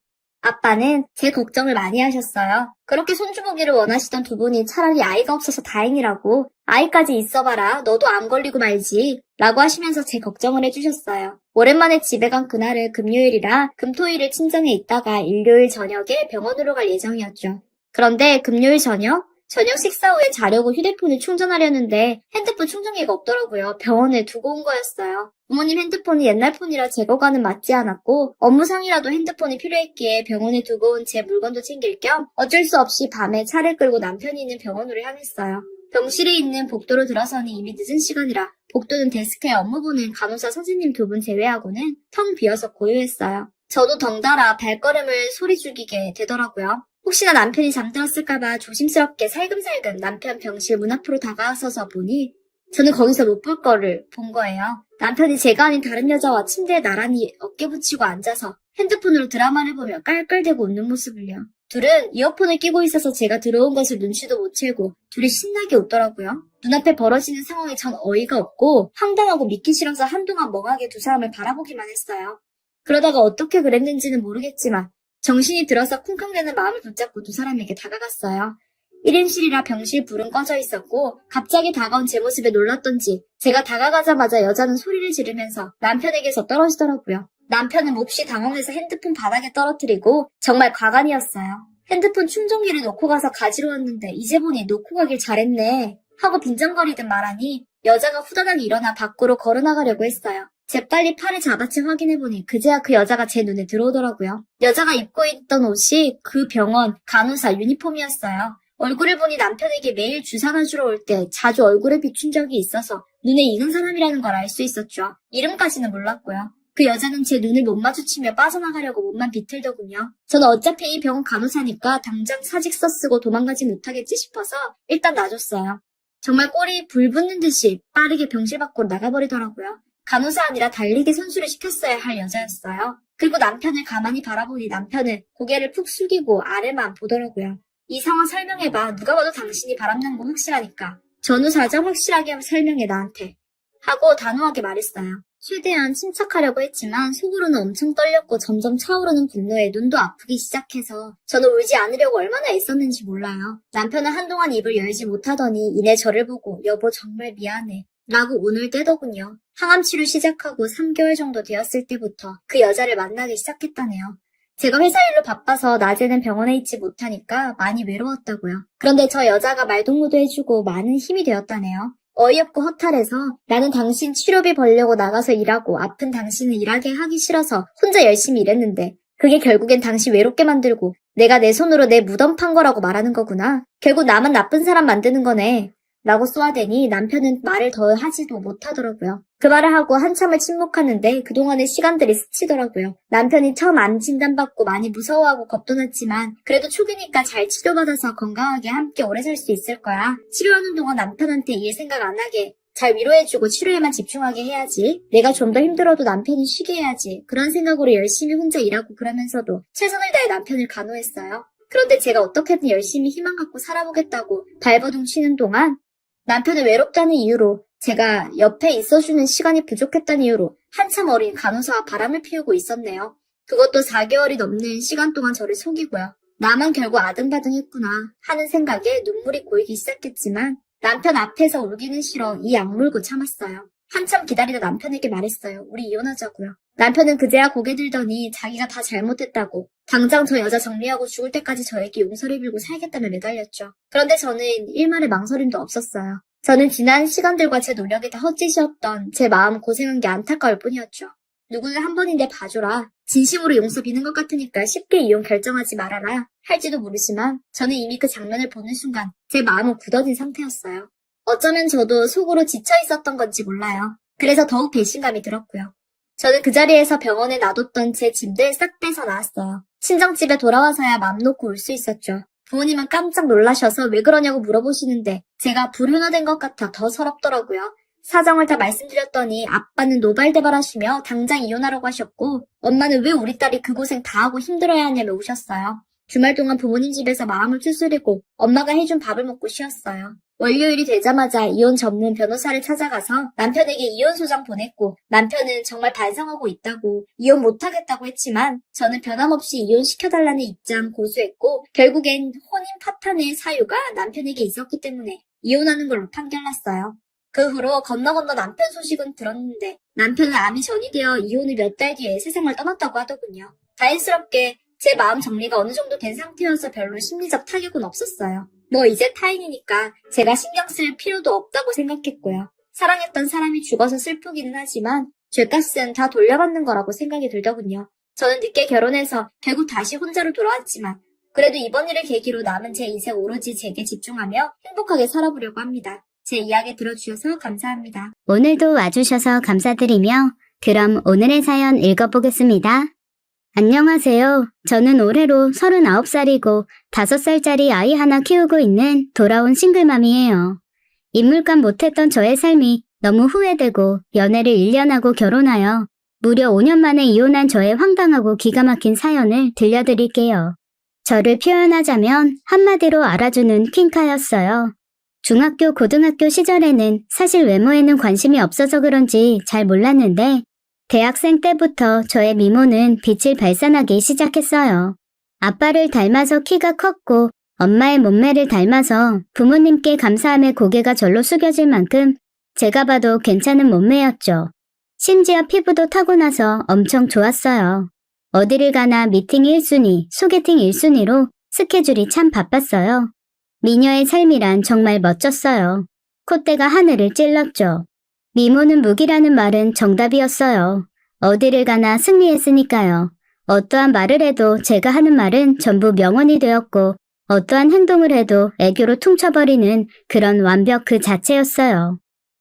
아빠는 제 걱정을 많이 하셨어요. 그렇게 손주보기를 원하시던 두 분이 차라리 아이가 없어서 다행이라고 아이까지 있어봐라 너도 암 걸리고 말지 라고 하시면서 제 걱정을 해주셨어요. 오랜만에 집에 간 그날은 금요일이라 금토일을 친정에 있다가 일요일 저녁에 병원으로 갈 예정이었죠. 그런데 금요일 저녁 식사 후에 자려고 휴대폰을 충전하려는데 핸드폰 충전기가 없더라고요. 병원에 두고 온 거였어요. 부모님 핸드폰이 옛날 폰이라 제거가는 맞지 않았고 업무상이라도 핸드폰이 필요했기에 병원에 두고 온 제 물건도 챙길 겸 어쩔 수 없이 밤에 차를 끌고 남편이 있는 병원으로 향했어요. 병실에 있는 복도로 들어서니 이미 늦은 시간이라 복도는 데스크에 업무 보는 간호사 선생님 두 분 제외하고는 텅 비어서 고요했어요. 저도 덩달아 발걸음을 소리 죽이게 되더라고요. 혹시나 남편이 잠들었을까봐 조심스럽게 살금살금 남편 병실 문 앞으로 다가서서 보니 저는 거기서 못 볼 거를 본 거예요. 남편이 제가 아닌 다른 여자와 침대에 나란히 어깨 붙이고 앉아서 핸드폰으로 드라마를 보며 깔깔대고 웃는 모습을요. 둘은 이어폰을 끼고 있어서 제가 들어온 것을 눈치도 못 채고 둘이 신나게 웃더라고요. 눈앞에 벌어지는 상황에 전 어이가 없고 황당하고 믿기 싫어서 한동안 멍하게 두 사람을 바라보기만 했어요. 그러다가 어떻게 그랬는지는 모르겠지만 정신이 들어서 쿵쾅대는 마음을 붙잡고 두 사람에게 다가갔어요. 1인실이라 병실 불은 꺼져 있었고 갑자기 다가온 제 모습에 놀랐던지 제가 다가가자마자 여자는 소리를 지르면서 남편에게서 떨어지더라고요. 남편은 몹시 당황해서 핸드폰 바닥에 떨어뜨리고 정말 과간이었어요. 핸드폰 충전기를 놓고 가서 가지러 왔는데 이제 보니 놓고 가길 잘했네 하고 빈정거리듯 말하니 여자가 후다닥 일어나 밖으로 걸어나가려고 했어요. 재빨리 팔을 잡아채 확인해보니 그제야 그 여자가 제 눈에 들어오더라고요. 여자가 입고 있던 옷이 그 병원 간호사 유니폼이었어요. 얼굴을 보니 남편에게 매일 주사나 주러 올 때 자주 얼굴에 비춘 적이 있어서 눈에 익은 사람이라는 걸 알 수 있었죠. 이름까지는 몰랐고요. 그 여자는 제 눈을 못 마주치며 빠져나가려고 몸만 비틀더군요. 저는 어차피 이 병원 간호사니까 당장 사직서 쓰고 도망가지 못하겠지 싶어서 일단 놔줬어요. 정말 꼬리 불 붙는 듯이 빠르게 병실 밖으로 나가버리더라고요. 간호사 아니라 달리기 선수를 시켰어야 할 여자였어요. 그리고 남편을 가만히 바라보니 남편은 고개를 푹 숙이고 아래만 보더라고요. 이 상황 설명해봐. 누가 봐도 당신이 바람난 거 확실하니까. 전후 사정 확실하게 설명해 나한테. 하고 단호하게 말했어요. 최대한 침착하려고 했지만 속으로는 엄청 떨렸고 점점 차오르는 분노에 눈도 아프기 시작해서 저는 울지 않으려고 얼마나 애썼는지 몰라요. 남편은 한동안 입을 열지 못하더니 이내 저를 보고 여보 정말 미안해 라고 운을 떼더군요. 항암치료 시작하고 3개월 정도 되었을 때부터 그 여자를 만나기 시작했다네요. 제가 회사 일로 바빠서 낮에는 병원에 있지 못하니까 많이 외로웠다고요. 그런데 저 여자가 말동무도 해주고 많은 힘이 되었다네요. 어이없고 허탈해서 나는 당신 치료비 벌려고 나가서 일하고 아픈 당신을 일하게 하기 싫어서 혼자 열심히 일했는데 그게 결국엔 당신 외롭게 만들고 내가 내 손으로 내 무덤 판 거라고 말하는 거구나. 결국 나만 나쁜 사람 만드는 거네. 라고 쏘아대니 남편은 말을 더 하지도 못하더라고요. 그 말을 하고 한참을 침묵하는데 그동안의 시간들이 스치더라고요. 남편이 처음 암 진단받고 많이 무서워하고 겁도 났지만 그래도 초기니까 잘 치료받아서 건강하게 함께 오래 살 수 있을 거야. 치료하는 동안 남편한테 일 생각 안 하게 잘 위로해주고 치료에만 집중하게 해야지. 내가 좀 더 힘들어도 남편은 쉬게 해야지. 그런 생각으로 열심히 혼자 일하고 그러면서도 최선을 다해 남편을 간호했어요. 그런데 제가 어떻게든 열심히 희망 갖고 살아보겠다고 발버둥 치는 동안 남편은 외롭다는 이유로 제가 옆에 있어주는 시간이 부족했다는 이유로 한참 어린 간호사와 바람을 피우고 있었네요. 그것도 4개월이 넘는 시간 동안 저를 속이고요. 나만 결국 아등바등했구나 하는 생각에 눈물이 고이기 시작했지만 남편 앞에서 울기는 싫어 이 악물고 참았어요. 한참 기다리다 남편에게 말했어요. 우리 이혼하자고요. 남편은 그제야 고개 들더니 자기가 다 잘못했다고 당장 저 여자 정리하고 죽을 때까지 저에게 용서를 빌고 살겠다며 매달렸죠. 그런데 저는 일말의 망설임도 없었어요. 저는 지난 시간들과 제 노력이 다 헛짓이었던 제 마음 고생한 게 안타까울 뿐이었죠. 누구는 한 번인데 봐줘라. 진심으로 용서 비는 것 같으니까 쉽게 이혼 결정하지 말아라. 할지도 모르지만 저는 이미 그 장면을 보는 순간 제 마음은 굳어진 상태였어요. 어쩌면 저도 속으로 지쳐 있었던 건지 몰라요. 그래서 더욱 배신감이 들었고요. 저는 그 자리에서 병원에 놔뒀던 제 짐들 싹 빼서 나왔어요. 친정집에 돌아와서야 맘 놓고 울 수 있었죠. 부모님은 깜짝 놀라셔서 왜 그러냐고 물어보시는데 제가 불효화된 것 같아 더 서럽더라고요. 사정을 다 말씀드렸더니 아빠는 노발대발하시며 당장 이혼하라고 하셨고 엄마는 왜 우리 딸이 그 고생 다 하고 힘들어야 하냐며 우셨어요. 주말 동안 부모님 집에서 마음을 추스리고 엄마가 해준 밥을 먹고 쉬었어요. 월요일이 되자마자 이혼 전문 변호사를 찾아가서 남편에게 이혼 소장 보냈고 남편은 정말 반성하고 있다고 이혼 못하겠다고 했지만 저는 변함없이 이혼시켜달라는 입장 고수했고 결국엔 혼인 파탄의 사유가 남편에게 있었기 때문에 이혼하는 걸로 판결났어요. 그 후로 건너 남편 소식은 들었는데 남편은 암이 전이되어 이혼을 몇 달 뒤에 세상을 떠났다고 하더군요. 다행스럽게 제 마음 정리가 어느 정도 된 상태여서 별로 심리적 타격은 없었어요. 뭐 이제 타인이니까 제가 신경 쓸 필요도 없다고 생각했고요. 사랑했던 사람이 죽어서 슬프기는 하지만 죗값은 다 돌려받는 거라고 생각이 들더군요. 저는 늦게 결혼해서 결국 다시 혼자로 돌아왔지만 그래도 이번 일을 계기로 남은 제 인생 오로지 제게 집중하며 행복하게 살아보려고 합니다. 제 이야기 들어주셔서 감사합니다. 오늘도 와주셔서 감사드리며 그럼 오늘의 사연 읽어보겠습니다. 안녕하세요. 저는 올해로 39살이고 5살짜리 아이 하나 키우고 있는 돌아온 싱글맘이에요. 인물감 못했던 저의 삶이 너무 후회되고 연애를 1년 하고 결혼하여 무려 5년 만에 이혼한 저의 황당하고 기가 막힌 사연을 들려드릴게요. 저를 표현하자면 한마디로 알아주는 퀸카였어요. 중학교, 고등학교 시절에는 사실 외모에는 관심이 없어서 그런지 잘 몰랐는데 대학생 때부터 저의 미모는 빛을 발산하기 시작했어요. 아빠를 닮아서 키가 컸고 엄마의 몸매를 닮아서 부모님께 감사함에 고개가 절로 숙여질 만큼 제가 봐도 괜찮은 몸매였죠. 심지어 피부도 타고나서 엄청 좋았어요. 어디를 가나 미팅 1순위, 소개팅 1순위로 스케줄이 참 바빴어요. 미녀의 삶이란 정말 멋졌어요. 콧대가 하늘을 찔렀죠. 미모는 무기라는 말은 정답이었어요. 어디를 가나 승리했으니까요. 어떠한 말을 해도 제가 하는 말은 전부 명언이 되었고 어떠한 행동을 해도 애교로 퉁쳐버리는 그런 완벽 그 자체였어요.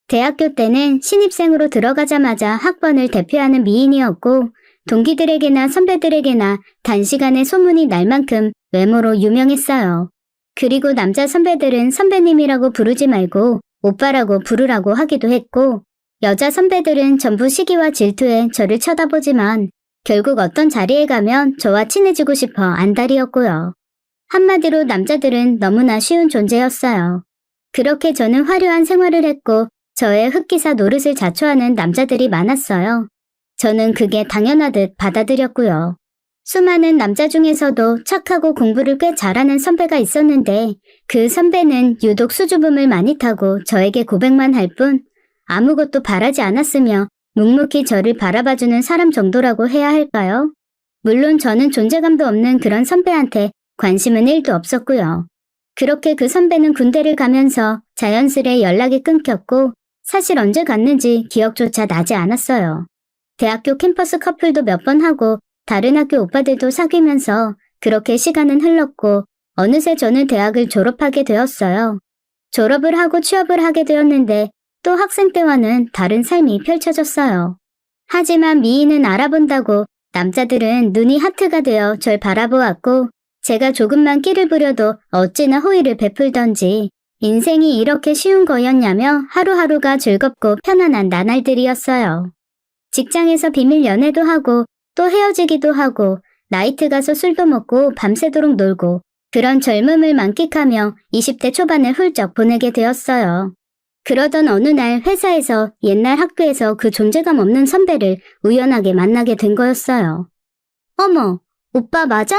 대학교 때는 신입생으로 들어가자마자 학번을 대표하는 미인이었고 동기들에게나 선배들에게나 단시간에 소문이 날 만큼 외모로 유명했어요. 그리고 남자 선배들은 선배님이라고 부르지 말고 오빠라고 부르라고 하기도 했고 여자 선배들은 전부 시기와 질투에 저를 쳐다보지만 결국 어떤 자리에 가면 저와 친해지고 싶어 안달이었고요. 한마디로 남자들은 너무나 쉬운 존재였어요. 그렇게 저는 화려한 생활을 했고 저의 흑기사 노릇을 자초하는 남자들이 많았어요. 저는 그게 당연하듯 받아들였고요. 수많은 남자 중에서도 착하고 공부를 꽤 잘하는 선배가 있었는데 그 선배는 유독 수줍음을 많이 타고 저에게 고백만 할 뿐 아무것도 바라지 않았으며 묵묵히 저를 바라봐주는 사람 정도라고 해야 할까요? 물론 저는 존재감도 없는 그런 선배한테 관심은 1도 없었고요. 그렇게 그 선배는 군대를 가면서 자연스레 연락이 끊겼고 사실 언제 갔는지 기억조차 나지 않았어요. 대학교 캠퍼스 커플도 몇 번 하고 다른 학교 오빠들도 사귀면서 그렇게 시간은 흘렀고 어느새 저는 대학을 졸업하게 되었어요. 졸업을 하고 취업을 하게 되었는데 또 학생 때와는 다른 삶이 펼쳐졌어요. 하지만 미인은 알아본다고 남자들은 눈이 하트가 되어 절 바라보았고 제가 조금만 끼를 부려도 어찌나 호의를 베풀던지 인생이 이렇게 쉬운 거였냐며 하루하루가 즐겁고 편안한 나날들이었어요. 직장에서 비밀 연애도 하고 또 헤어지기도 하고 나이트 가서 술도 먹고 밤새도록 놀고 그런 젊음을 만끽하며 20대 초반을 훌쩍 보내게 되었어요. 그러던 어느 날 회사에서 옛날 학교에서 그 존재감 없는 선배를 우연하게 만나게 된 거였어요. 어머, 오빠 맞아?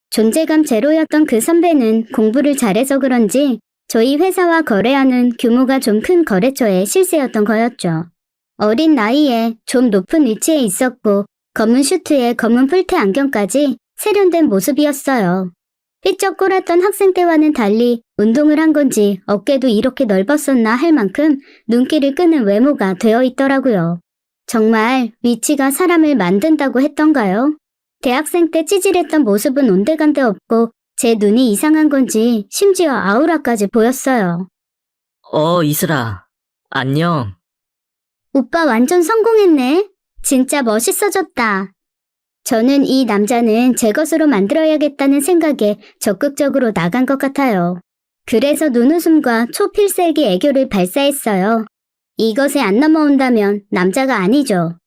존재감 제로였던 그 선배는 공부를 잘해서 그런지 저희 회사와 거래하는 규모가 좀 큰 거래처의 실세였던 거였죠. 어린 나이에 좀 높은 위치에 있었고 검은 슈트에 검은 풀테 안경까지 세련된 모습이었어요. 삐쩍 꼴았던 학생 때와는 달리 운동을 한 건지 어깨도 이렇게 넓었었나 할 만큼 눈길을 끄는 외모가 되어 있더라고요. 정말 위치가 사람을 만든다고 했던가요? 대학생 때 찌질했던 모습은 온데간데 없고 제 눈이 이상한 건지 심지어 아우라까지 보였어요. 이슬아. 안녕. 오빠 완전 성공했네. 진짜 멋있어졌다. 저는 이 남자는 제 것으로 만들어야겠다는 생각에 적극적으로 나간 것 같아요. 그래서 눈웃음과 초필살기 애교를 발사했어요. 이것에 안 넘어온다면 남자가 아니죠.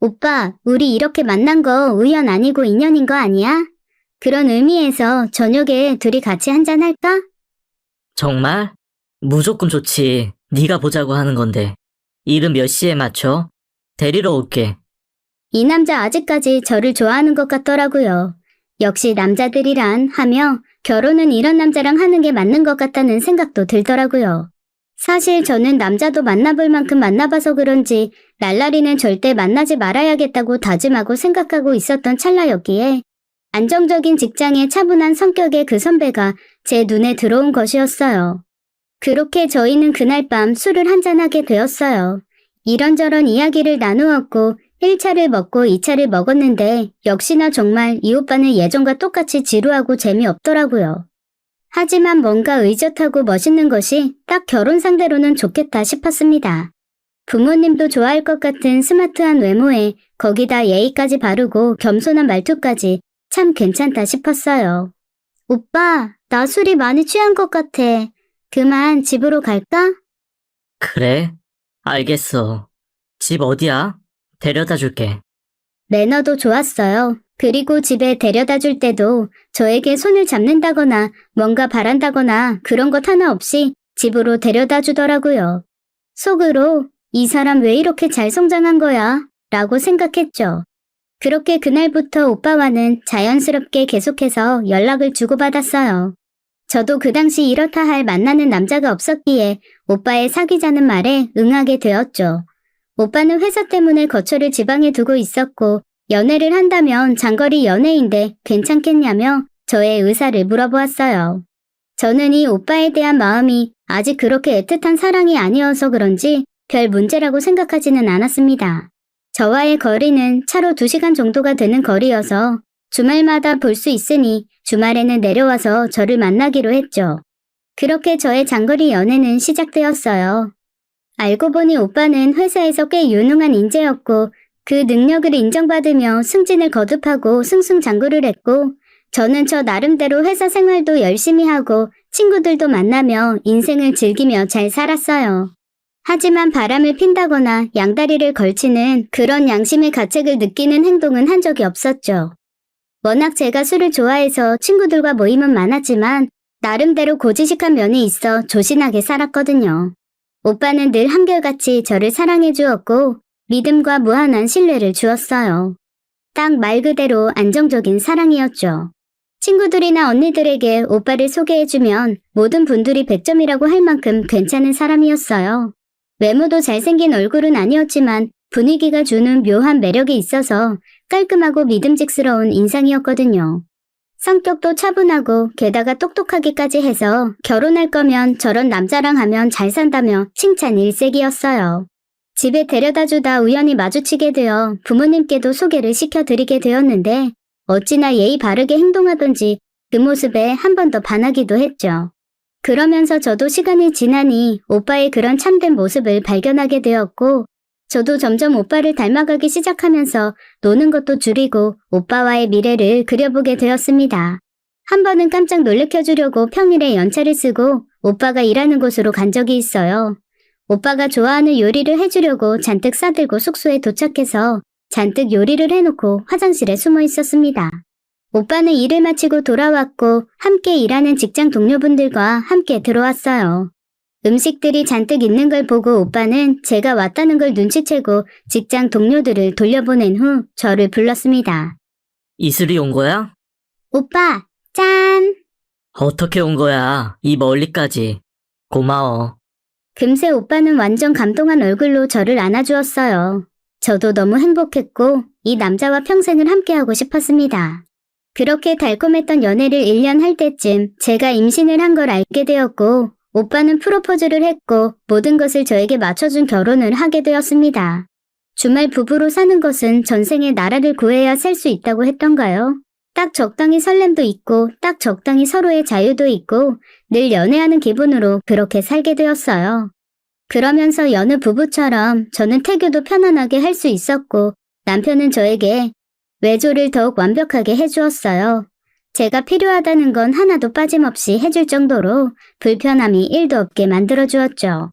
오빠, 우리 이렇게 만난 거 우연 아니고 인연인 거 아니야? 그런 의미에서 저녁에 둘이 같이 한잔 할까? 정말? 무조건 좋지. 네가 보자고 하는 건데. 일은 몇 시에 맞춰? 데리러 올게. 이 남자 아직까지 저를 좋아하는 것 같더라고요. 역시 남자들이란 하며 결혼은 이런 남자랑 하는 게 맞는 것 같다는 생각도 들더라고요. 사실 저는 남자도 만나볼 만큼 만나봐서 그런지 랄라리는 절대 만나지 말아야겠다고 다짐하고 생각하고 있었던 찰나였기에 안정적인 직장에 차분한 성격의 그 선배가 제 눈에 들어온 것이었어요. 그렇게 저희는 그날 밤 술을 한잔하게 되었어요. 이런저런 이야기를 나누었고 1차를 먹고 2차를 먹었는데 역시나 정말 이 오빠는 예전과 똑같이 지루하고 재미없더라고요. 하지만 뭔가 의젓하고 멋있는 것이 딱 결혼 상대로는 좋겠다 싶었습니다. 부모님도 좋아할 것 같은 스마트한 외모에 거기다 예의까지 바르고 겸손한 말투까지 참 괜찮다 싶었어요. 오빠, 나 술이 많이 취한 것 같아. 그만 집으로 갈까? 그래? 알겠어. 집 어디야? 데려다 줄게. 매너도 좋았어요. 그리고 집에 데려다 줄 때도 저에게 손을 잡는다거나 뭔가 바란다거나 그런 것 하나 없이 집으로 데려다 주더라고요. 속으로 이 사람 왜 이렇게 잘 성장한 거야? 라고 생각했죠. 그렇게 그날부터 오빠와는 자연스럽게 계속해서 연락을 주고받았어요. 저도 그 당시 이렇다 할 만나는 남자가 없었기에 오빠의 사귀자는 말에 응하게 되었죠. 오빠는 회사 때문에 거처를 지방에 두고 있었고 연애를 한다면 장거리 연애인데 괜찮겠냐며 저의 의사를 물어보았어요. 저는 이 오빠에 대한 마음이 아직 그렇게 애틋한 사랑이 아니어서 그런지 별 문제라고 생각하지는 않았습니다. 저와의 거리는 차로 2시간 정도가 되는 거리여서 주말마다 볼 수 있으니 주말에는 내려와서 저를 만나기로 했죠. 그렇게 저의 장거리 연애는 시작되었어요. 알고 보니 오빠는 회사에서 꽤 유능한 인재였고 그 능력을 인정받으며 승진을 거듭하고 승승장구를 했고 저는 저 나름대로 회사 생활도 열심히 하고 친구들도 만나며 인생을 즐기며 잘 살았어요. 하지만 바람을 핀다거나 양다리를 걸치는 그런 양심의 가책을 느끼는 행동은 한 적이 없었죠. 워낙 제가 술을 좋아해서 친구들과 모임은 많았지만 나름대로 고지식한 면이 있어 조신하게 살았거든요. 오빠는 늘 한결같이 저를 사랑해 주었고 믿음과 무한한 신뢰를 주었어요. 딱 말 그대로 안정적인 사랑이었죠. 친구들이나 언니들에게 오빠를 소개해주면 모든 분들이 100점이라고 할 만큼 괜찮은 사람이었어요. 외모도 잘생긴 얼굴은 아니었지만 분위기가 주는 묘한 매력이 있어서 깔끔하고 믿음직스러운 인상이었거든요. 성격도 차분하고 게다가 똑똑하기까지 해서 결혼할 거면 저런 남자랑 하면 잘 산다며 칭찬 일색이었어요. 집에 데려다 주다 우연히 마주치게 되어 부모님께도 소개를 시켜드리게 되었는데 어찌나 예의 바르게 행동하던지 그 모습에 한 번 더 반하기도 했죠. 그러면서 저도 시간이 지나니 오빠의 그런 참된 모습을 발견하게 되었고 저도 점점 오빠를 닮아가기 시작하면서 노는 것도 줄이고 오빠와의 미래를 그려보게 되었습니다. 한 번은 깜짝 놀래켜주려고 평일에 연차를 쓰고 오빠가 일하는 곳으로 간 적이 있어요. 오빠가 좋아하는 요리를 해주려고 잔뜩 싸들고 숙소에 도착해서 잔뜩 요리를 해놓고 화장실에 숨어 있었습니다. 오빠는 일을 마치고 돌아왔고 함께 일하는 직장 동료분들과 함께 들어왔어요. 음식들이 잔뜩 있는 걸 보고 오빠는 제가 왔다는 걸 눈치채고 직장 동료들을 돌려보낸 후 저를 불렀습니다. 이슬이 온 거야? 오빠, 짠! 어떻게 온 거야? 이 멀리까지. 고마워. 금세 오빠는 완전 감동한 얼굴로 저를 안아주었어요. 저도 너무 행복했고 이 남자와 평생을 함께하고 싶었습니다. 그렇게 달콤했던 연애를 1년 할 때쯤 제가 임신을 한 걸 알게 되었고 오빠는 프로포즈를 했고 모든 것을 저에게 맞춰준 결혼을 하게 되었습니다. 주말 부부로 사는 것은 전생에 나라를 구해야 살 수 있다고 했던가요? 딱 적당히 설렘도 있고 딱 적당히 서로의 자유도 있고 늘 연애하는 기분으로 그렇게 살게 되었어요. 그러면서 여느 부부처럼 저는 태교도 편안하게 할 수 있었고 남편은 저에게 외조를 더욱 완벽하게 해주었어요. 제가 필요하다는 건 하나도 빠짐없이 해줄 정도로 불편함이 1도 없게 만들어주었죠.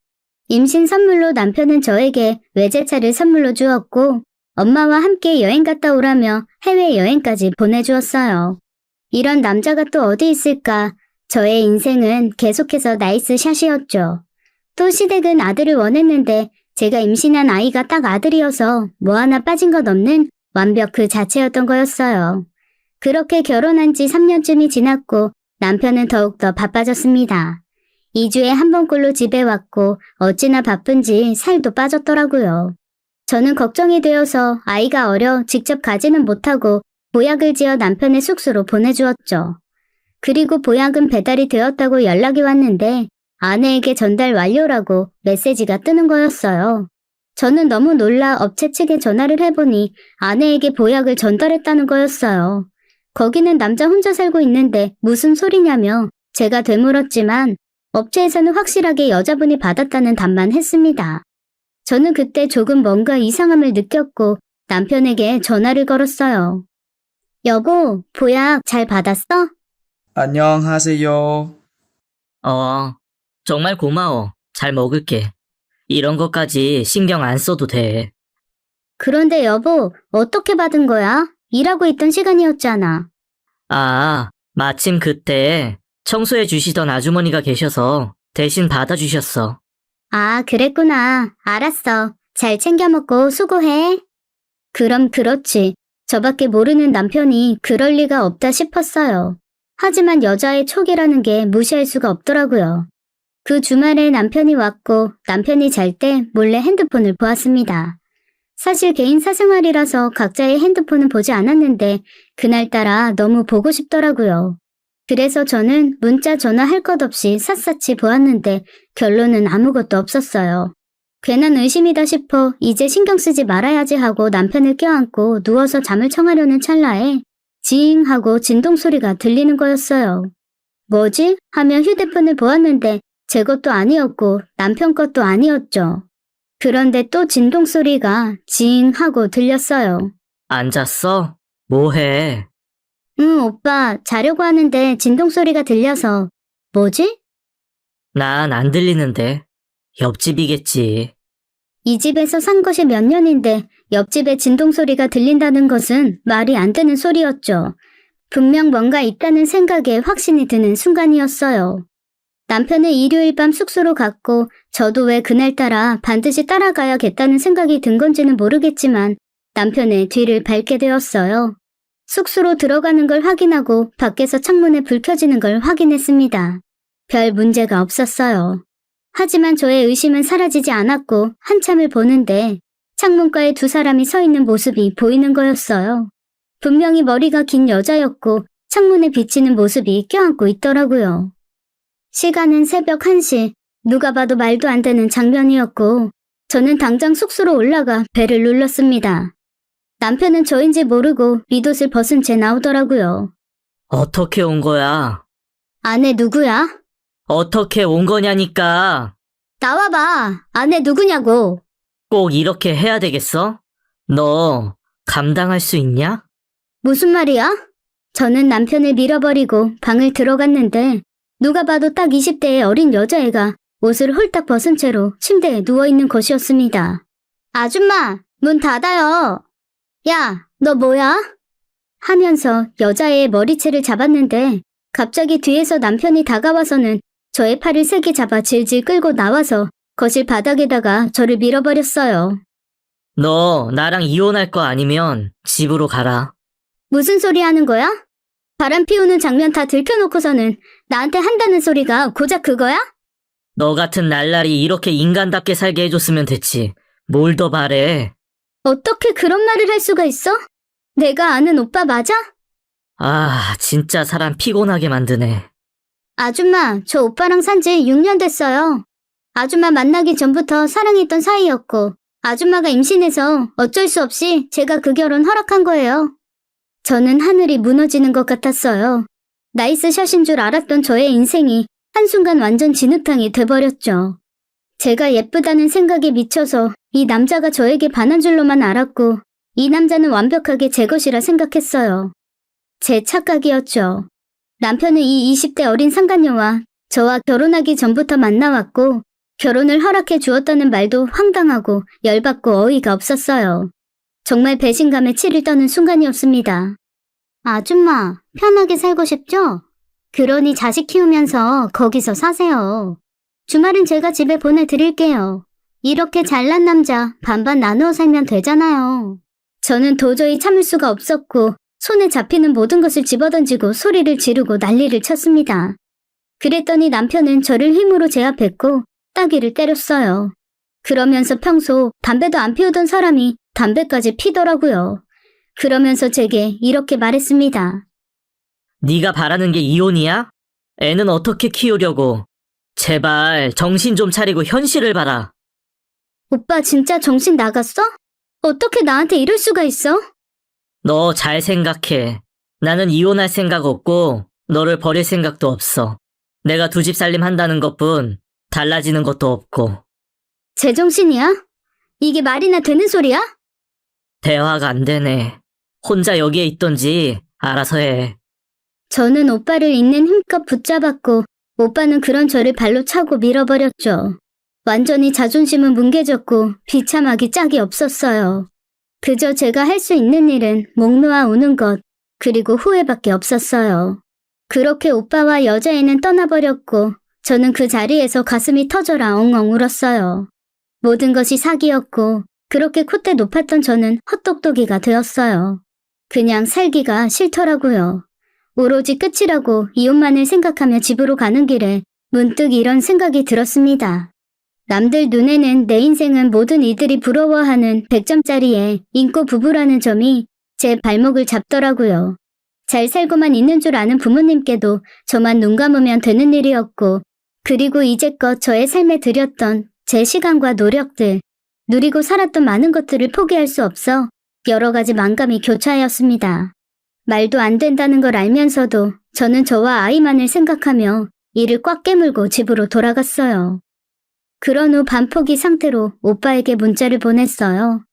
임신 선물로 남편은 저에게 외제차를 선물로 주었고 엄마와 함께 여행 갔다 오라며 해외여행까지 보내주었어요. 이런 남자가 또 어디 있을까? 저의 인생은 계속해서 나이스 샷이었죠. 또 시댁은 아들을 원했는데 제가 임신한 아이가 딱 아들이어서 뭐 하나 빠진 것 없는 완벽 그 자체였던 거였어요. 그렇게 결혼한 지 3년쯤이 지났고 남편은 더욱더 바빠졌습니다. 2주에 한 번꼴로 집에 왔고 어찌나 바쁜지 살도 빠졌더라고요. 저는 걱정이 되어서 아이가 어려 직접 가지는 못하고 보약을 지어 남편의 숙소로 보내주었죠. 그리고 보약은 배달이 되었다고 연락이 왔는데 아내에게 전달 완료라고 메시지가 뜨는 거였어요. 저는 너무 놀라 업체 측에 전화를 해보니 아내에게 보약을 전달했다는 거였어요. 거기는 남자 혼자 살고 있는데 무슨 소리냐며 제가 되물었지만 업체에서는 확실하게 여자분이 받았다는 답만 했습니다. 저는 그때 조금 뭔가 이상함을 느꼈고 남편에게 전화를 걸었어요. 여보, 보약 잘 받았어? 안녕하세요. 정말 고마워. 잘 먹을게. 이런 것까지 신경 안 써도 돼. 그런데 여보, 어떻게 받은 거야? 일하고 있던 시간이었잖아. 아, 마침 그때 청소해 주시던 아주머니가 계셔서 대신 받아주셨어. 아, 그랬구나. 알았어. 잘 챙겨 먹고 수고해. 그럼 그렇지. 저밖에 모르는 남편이 그럴 리가 없다 싶었어요. 하지만 여자의 촉이라는 게 무시할 수가 없더라고요. 그 주말에 남편이 왔고 남편이 잘 때 몰래 핸드폰을 보았습니다. 사실 개인 사생활이라서 각자의 핸드폰은 보지 않았는데 그날따라 너무 보고 싶더라고요. 그래서 저는 문자 전화할 것 없이 샅샅이 보았는데 결론은 아무것도 없었어요. 괜한 의심이다 싶어 이제 신경 쓰지 말아야지 하고 남편을 껴안고 누워서 잠을 청하려는 찰나에 지잉 하고 진동 소리가 들리는 거였어요. 뭐지? 하며 휴대폰을 보았는데 제 것도 아니었고 남편 것도 아니었죠. 그런데 또 진동 소리가 지잉 하고 들렸어요. 안 잤어? 뭐해? 응, 오빠, 자려고 하는데 진동 소리가 들려서. 뭐지? 난 안 들리는데. 옆집이겠지. 이 집에서 산 것이 몇 년인데 옆집에 진동 소리가 들린다는 것은 말이 안 되는 소리였죠. 분명 뭔가 있다는 생각에 확신이 드는 순간이었어요. 남편은 일요일 밤 숙소로 갔고 저도 왜 그날따라 반드시 따라가야겠다는 생각이 든 건지는 모르겠지만 남편의 뒤를 밟게 되었어요. 숙소로 들어가는 걸 확인하고 밖에서 창문에 불 켜지는 걸 확인했습니다. 별 문제가 없었어요. 하지만 저의 의심은 사라지지 않았고 한참을 보는데 창문가에 두 사람이 서 있는 모습이 보이는 거였어요. 분명히 머리가 긴 여자였고 창문에 비치는 모습이 껴안고 있더라고요. 시간은 새벽 1시, 누가 봐도 말도 안 되는 장면이었고 저는 당장 숙소로 올라가 벨을 눌렀습니다. 남편은 저인지 모르고 윗옷을 벗은 채 나오더라고요. 어떻게 온 거야? 아내 누구야? 어떻게 온 거냐니까. 나와봐. 아내 누구냐고. 꼭 이렇게 해야 되겠어? 너 감당할 수 있냐? 무슨 말이야? 저는 남편을 밀어버리고 방을 들어갔는데 누가 봐도 딱 20대의 어린 여자애가 옷을 홀딱 벗은 채로 침대에 누워있는 것이었습니다. 아줌마, 문 닫아요. 야, 너 뭐야? 하면서 여자애의 머리채를 잡았는데 갑자기 뒤에서 남편이 다가와서는 저의 팔을 세게 잡아 질질 끌고 나와서 거실 바닥에다가 저를 밀어버렸어요. 너 나랑 이혼할 거 아니면 집으로 가라. 무슨 소리 하는 거야? 바람 피우는 장면 다 들켜놓고서는 나한테 한다는 소리가 고작 그거야? 너 같은 날라리 이렇게 인간답게 살게 해줬으면 됐지. 뭘 더 바래? 어떻게 그런 말을 할 수가 있어? 내가 아는 오빠 맞아? 아, 진짜 사람 피곤하게 만드네. 아줌마, 저 오빠랑 산 지 6년 됐어요. 아줌마 만나기 전부터 사랑했던 사이였고 아줌마가 임신해서 어쩔 수 없이 제가 그 결혼 허락한 거예요. 저는 하늘이 무너지는 것 같았어요. 나이스 샷인 줄 알았던 저의 인생이 한순간 완전 진흙탕이 돼버렸죠. 제가 예쁘다는 생각에 미쳐서 이 남자가 저에게 반한 줄로만 알았고 이 남자는 완벽하게 제 것이라 생각했어요. 제 착각이었죠. 남편은 이 20대 어린 상간녀와 저와 결혼하기 전부터 만나왔고 결혼을 허락해 주었다는 말도 황당하고 열받고 어이가 없었어요. 정말 배신감에 치를 떠는 순간이었습니다. 아줌마, 편하게 살고 싶죠? 그러니 자식 키우면서 거기서 사세요. 주말은 제가 집에 보내드릴게요. 이렇게 잘난 남자 반반 나누어 살면 되잖아요. 저는 도저히 참을 수가 없었고 손에 잡히는 모든 것을 집어던지고 소리를 지르고 난리를 쳤습니다. 그랬더니 남편은 저를 힘으로 제압했고 따귀를 때렸어요. 그러면서 평소 담배도 안 피우던 사람이 담배까지 피더라고요. 그러면서 제게 이렇게 말했습니다. 네가 바라는 게 이혼이야? 애는 어떻게 키우려고? 제발 정신 좀 차리고 현실을 봐라. 오빠 진짜 정신 나갔어? 어떻게 나한테 이럴 수가 있어? 너 잘 생각해. 나는 이혼할 생각 없고 너를 버릴 생각도 없어. 내가 두 집 살림 한다는 것뿐 달라지는 것도 없고. 제정신이야? 이게 말이나 되는 소리야? 대화가 안 되네. 혼자 여기에 있던지 알아서 해. 저는 오빠를 있는 힘껏 붙잡았고 오빠는 그런 저를 발로 차고 밀어버렸죠. 완전히 자존심은 뭉개졌고 비참하기 짝이 없었어요. 그저 제가 할 수 있는 일은 목 놓아 우는 것, 그리고 후회밖에 없었어요. 그렇게 오빠와 여자애는 떠나버렸고 저는 그 자리에서 가슴이 터져라 엉엉 울었어요. 모든 것이 사기였고 그렇게 콧대 높았던 저는 헛똑똑이가 되었어요. 그냥 살기가 싫더라고요. 오로지 끝이라고 이혼만을 생각하며 집으로 가는 길에 문득 이런 생각이 들었습니다. 남들 눈에는 내 인생은 모든 이들이 부러워하는 100점짜리의 인고 부부라는 점이 제 발목을 잡더라고요. 잘 살고만 있는 줄 아는 부모님께도 저만 눈 감으면 되는 일이었고, 그리고 이제껏 저의 삶에 들였던 제 시간과 노력들, 누리고 살았던 많은 것들을 포기할 수 없어 여러 가지 만감이 교차하였습니다. 말도 안 된다는 걸 알면서도 저는 저와 아이만을 생각하며 이를 꽉 깨물고 집으로 돌아갔어요. 그런 후 반포기 상태로 오빠에게 문자를 보냈어요.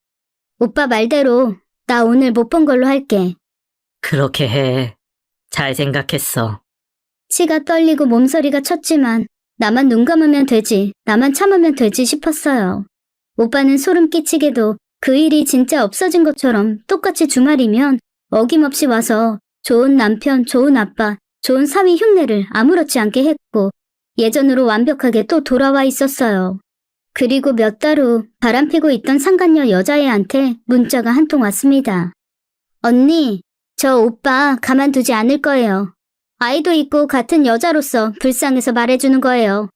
오빠 말대로 나 오늘 못 본 걸로 할게. 그렇게 해. 잘 생각했어. 치가 떨리고 몸서리가 쳤지만 나만 눈 감으면 되지, 나만 참으면 되지 싶었어요. 오빠는 소름 끼치게도 그 일이 진짜 없어진 것처럼 똑같이 주말이면 어김없이 와서 좋은 남편, 좋은 아빠, 좋은 사위 흉내를 아무렇지 않게 했고 예전으로 완벽하게 또 돌아와 있었어요. 그리고 몇 달 후 바람피고 있던 상간녀 여자애한테 문자가 한 통 왔습니다. 언니, 저 오빠 가만두지 않을 거예요. 아이도 있고 같은 여자로서 불쌍해서 말해주는 거예요.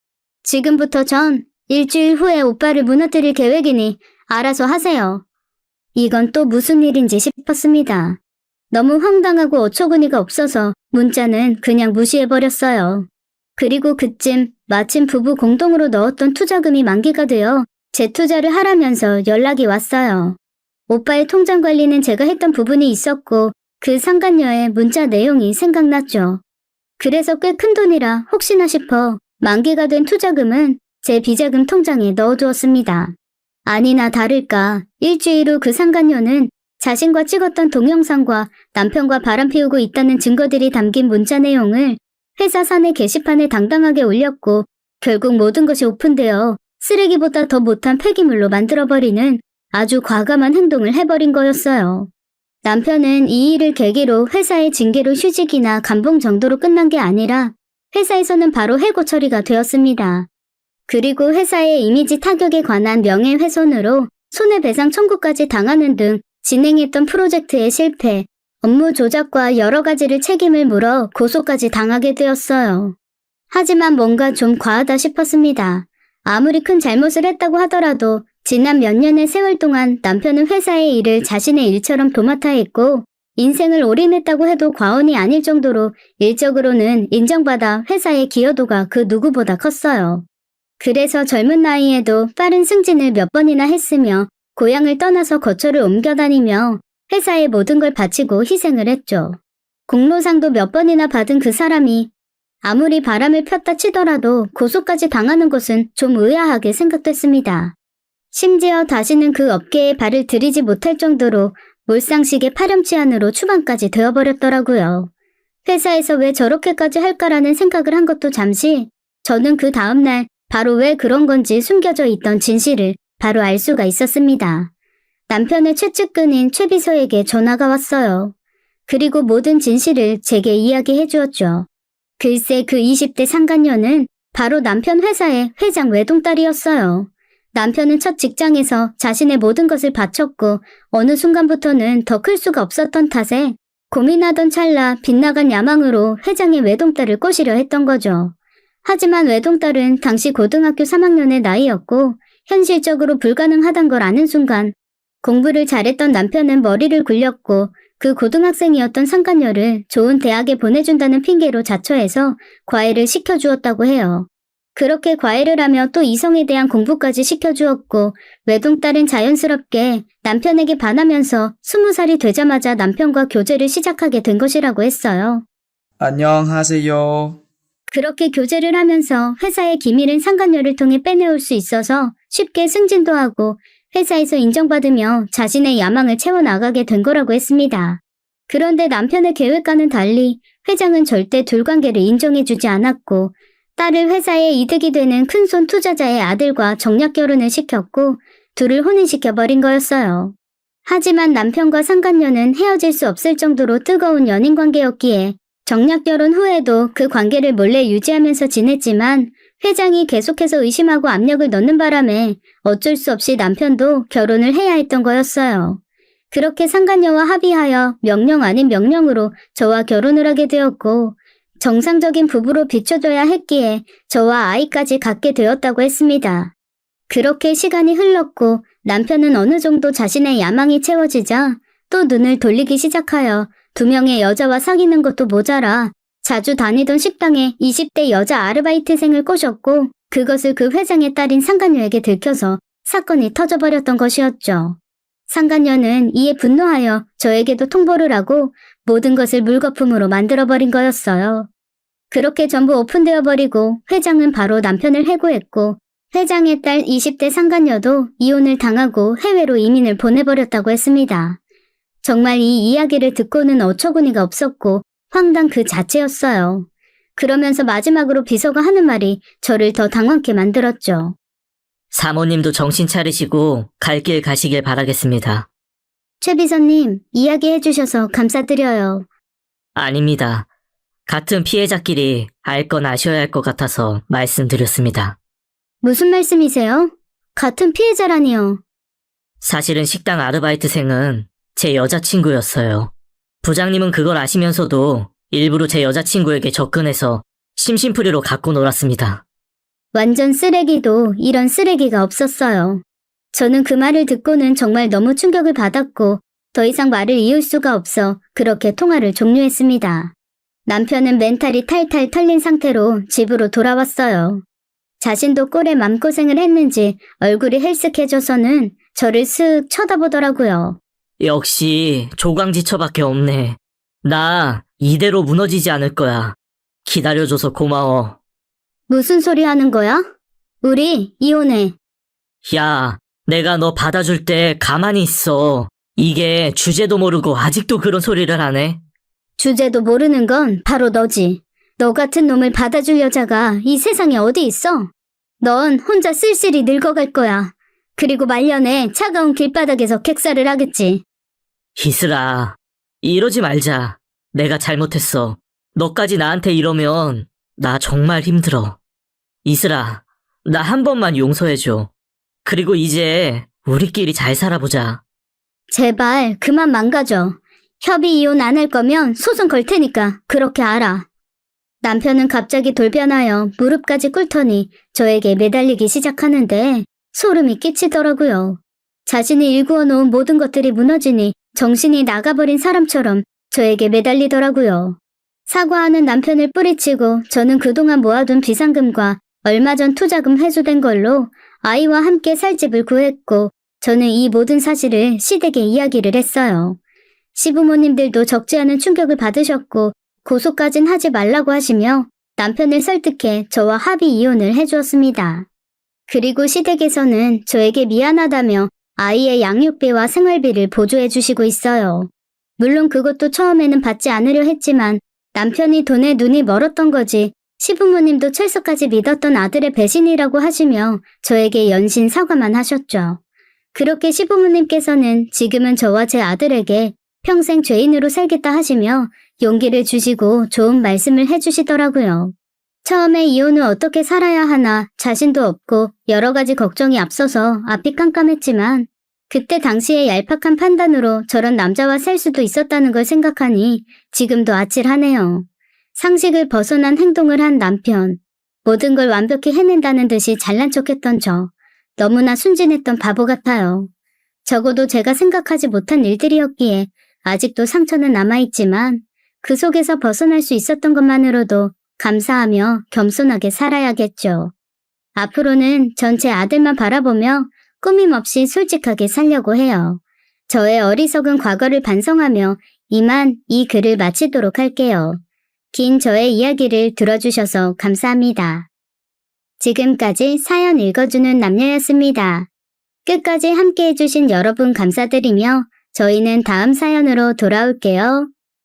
지금부터 전 일주일 후에 오빠를 무너뜨릴 계획이니 알아서 하세요. 이건 또 무슨 일인지 싶었습니다. 너무 황당하고 어처구니가 없어서 문자는 그냥 무시해버렸어요. 그리고 그쯤 마침 부부 공동으로 넣었던 투자금이 만기가 되어 재투자를 하라면서 연락이 왔어요. 오빠의 통장 관리는 제가 했던 부분이 있었고 그 상간녀의 문자 내용이 생각났죠. 그래서 꽤 큰 돈이라 혹시나 싶어 만기가 된 투자금은 제 비자금 통장에 넣어두었습니다. 아니나 다를까 일주일 후 그 상간녀는 자신과 찍었던 동영상과 남편과 바람 피우고 있다는 증거들이 담긴 문자 내용을 회사 사내 게시판에 당당하게 올렸고 결국 모든 것이 오픈되어 쓰레기보다 더 못한 폐기물로 만들어버리는 아주 과감한 행동을 해버린 거였어요. 남편은 이 일을 계기로 회사의 징계로 휴직이나 감봉 정도로 끝난 게 아니라 회사에서는 바로 해고 처리가 되었습니다. 그리고 회사의 이미지 타격에 관한 명예훼손으로 손해배상 청구까지 당하는 등 진행했던 프로젝트의 실패, 업무 조작과 여러 가지를 책임을 물어 고소까지 당하게 되었어요. 하지만 뭔가 좀 과하다 싶었습니다. 아무리 큰 잘못을 했다고 하더라도 지난 몇 년의 세월 동안 남편은 회사의 일을 자신의 일처럼 도맡아 했고 인생을 올인했다고 해도 과언이 아닐 정도로 일적으로는 인정받아 회사의 기여도가 그 누구보다 컸어요. 그래서 젊은 나이에도 빠른 승진을 몇 번이나 했으며 고향을 떠나서 거처를 옮겨 다니며 회사의 모든 걸 바치고 희생을 했죠. 공로상도 몇 번이나 받은 그 사람이 아무리 바람을 폈다 치더라도 고소까지 당하는 것은 좀 의아하게 생각됐습니다. 심지어 다시는 그 업계에 발을 들이지 못할 정도로 몰상식의 파렴치한으로 추방까지 되어버렸더라고요. 회사에서 왜 저렇게까지 할까라는 생각을 한 것도 잠시, 저는 그 다음날 바로 왜 그런 건지 숨겨져 있던 진실을 바로 알 수가 있었습니다. 남편의 최측근인 최 비서에게 전화가 왔어요. 그리고 모든 진실을 제게 이야기해 주었죠. 글쎄 그 20대 상간녀는 바로 남편 회사의 회장 외동딸이었어요. 남편은 첫 직장에서 자신의 모든 것을 바쳤고 어느 순간부터는 더 클 수가 없었던 탓에 고민하던 찰나 빗나간 야망으로 회장의 외동딸을 꼬시려 했던 거죠. 하지만 외동딸은 당시 고등학교 3학년의 나이였고 현실적으로 불가능하단 걸 아는 순간 공부를 잘했던 남편은 머리를 굴렸고 그 고등학생이었던 상간녀를 좋은 대학에 보내준다는 핑계로 자처해서 과외를 시켜주었다고 해요. 그렇게 과외를 하며 또 이성에 대한 공부까지 시켜주었고 외동딸은 자연스럽게 남편에게 반하면서 20살이 되자마자 남편과 교제를 시작하게 된 것이라고 했어요. 안녕하세요. 그렇게 교제를 하면서 회사의 기밀은 상간녀를 통해 빼내올 수 있어서 쉽게 승진도 하고 회사에서 인정받으며 자신의 야망을 채워나가게 된 거라고 했습니다. 그런데 남편의 계획과는 달리 회장은 절대 둘 관계를 인정해주지 않았고 딸을 회사에 이득이 되는 큰손 투자자의 아들과 정략 결혼을 시켰고 둘을 혼인시켜버린 거였어요. 하지만 남편과 상간녀는 헤어질 수 없을 정도로 뜨거운 연인 관계였기에 정략 결혼 후에도 그 관계를 몰래 유지하면서 지냈지만 회장이 계속해서 의심하고 압력을 넣는 바람에 어쩔 수 없이 남편도 결혼을 해야 했던 거였어요. 그렇게 상간녀와 합의하여 명령 아닌 명령으로 저와 결혼을 하게 되었고 정상적인 부부로 비춰줘야 했기에 저와 아이까지 갖게 되었다고 했습니다. 그렇게 시간이 흘렀고 남편은 어느 정도 자신의 야망이 채워지자 또 눈을 돌리기 시작하여 2명의 여자와 사귀는 것도 모자라 자주 다니던 식당에 20대 여자 아르바이트생을 꼬셨고 그것을 그 회장의 딸인 상간녀에게 들켜서 사건이 터져버렸던 것이었죠. 상간녀는 이에 분노하여 저에게도 통보를 하고 모든 것을 물거품으로 만들어버린 거였어요. 그렇게 전부 오픈되어 버리고 회장은 바로 남편을 해고했고 회장의 딸 20대 상간녀도 이혼을 당하고 해외로 이민을 보내버렸다고 했습니다. 정말 이 이야기를 듣고는 어처구니가 없었고 황당 그 자체였어요. 그러면서 마지막으로 비서가 하는 말이 저를 더 당황케 만들었죠. 사모님도 정신 차리시고 갈 길 가시길 바라겠습니다. 최 비서님, 이야기해 주셔서 감사드려요. 아닙니다. 같은 피해자끼리 알 건 아셔야 할 것 같아서 말씀드렸습니다. 무슨 말씀이세요? 같은 피해자라니요. 사실은 식당 아르바이트생은 제 여자친구였어요. 부장님은 그걸 아시면서도 일부러 제 여자친구에게 접근해서 심심풀이로 갖고 놀았습니다. 완전 쓰레기도 이런 쓰레기가 없었어요. 저는 그 말을 듣고는 정말 너무 충격을 받았고 더 이상 말을 이을 수가 없어 그렇게 통화를 종료했습니다. 남편은 멘탈이 탈탈 털린 상태로 집으로 돌아왔어요. 자신도 꼴에 맘고생을 했는지 얼굴이 헬쓱해져서는 저를 슥 쳐다보더라고요. 역시 조강지처밖에 없네. 나 이대로 무너지지 않을 거야. 기다려줘서 고마워. 무슨 소리 하는 거야? 우리 이혼해. 야, 내가 너 받아줄 때 가만히 있어. 이게 주제도 모르고 아직도 그런 소리를 하네. 주제도 모르는 건 바로 너지. 너 같은 놈을 받아줄 여자가 이 세상에 어디 있어? 넌 혼자 쓸쓸히 늙어갈 거야. 그리고 말년에 차가운 길바닥에서 객사를 하겠지. 이슬아, 이러지 말자. 내가 잘못했어. 너까지 나한테 이러면 나 정말 힘들어. 이슬아, 나 한 번만 용서해줘. 그리고 이제 우리끼리 잘 살아보자. 제발 그만 망가져. 협의 이혼 안 할 거면 소송 걸 테니까 그렇게 알아. 남편은 갑자기 돌변하여 무릎까지 꿇더니 저에게 매달리기 시작하는데 소름이 끼치더라고요. 자신이 일구어 놓은 모든 것들이 무너지니 정신이 나가버린 사람처럼 저에게 매달리더라고요. 사과하는 남편을 뿌리치고 저는 그동안 모아둔 비상금과 얼마 전 투자금 회수된 걸로 아이와 함께 살 집을 구했고 저는 이 모든 사실을 시댁에 이야기를 했어요. 시부모님들도 적지 않은 충격을 받으셨고 고소까진 하지 말라고 하시며 남편을 설득해 저와 합의 이혼을 해주었습니다. 그리고 시댁에서는 저에게 미안하다며 아이의 양육비와 생활비를 보조해 주시고 있어요. 물론 그것도 처음에는 받지 않으려 했지만 남편이 돈에 눈이 멀었던 거지 시부모님도 철석까지 믿었던 아들의 배신이라고 하시며 저에게 연신 사과만 하셨죠. 그렇게 시부모님께서는 지금은 저와 제 아들에게 평생 죄인으로 살겠다 하시며 용기를 주시고 좋은 말씀을 해주시더라고요. 처음에 이혼 후 어떻게 살아야 하나 자신도 없고 여러 가지 걱정이 앞서서 앞이 깜깜했지만 그때 당시의 얄팍한 판단으로 저런 남자와 살 수도 있었다는 걸 생각하니 지금도 아찔하네요. 상식을 벗어난 행동을 한 남편, 모든 걸 완벽히 해낸다는 듯이 잘난 척했던 저, 너무나 순진했던 바보 같아요. 적어도 제가 생각하지 못한 일들이었기에 아직도 상처는 남아있지만 그 속에서 벗어날 수 있었던 것만으로도 감사하며 겸손하게 살아야겠죠. 앞으로는 전체 아들만 바라보며 꾸밈없이 솔직하게 살려고 해요. 저의 어리석은 과거를 반성하며 이만 이 글을 마치도록 할게요. 긴 저의 이야기를 들어주셔서 감사합니다. 지금까지 사연 읽어주는 남녀였습니다. 끝까지 함께 해주신 여러분 감사드리며 저희는 다음 사연으로 돌아올게요.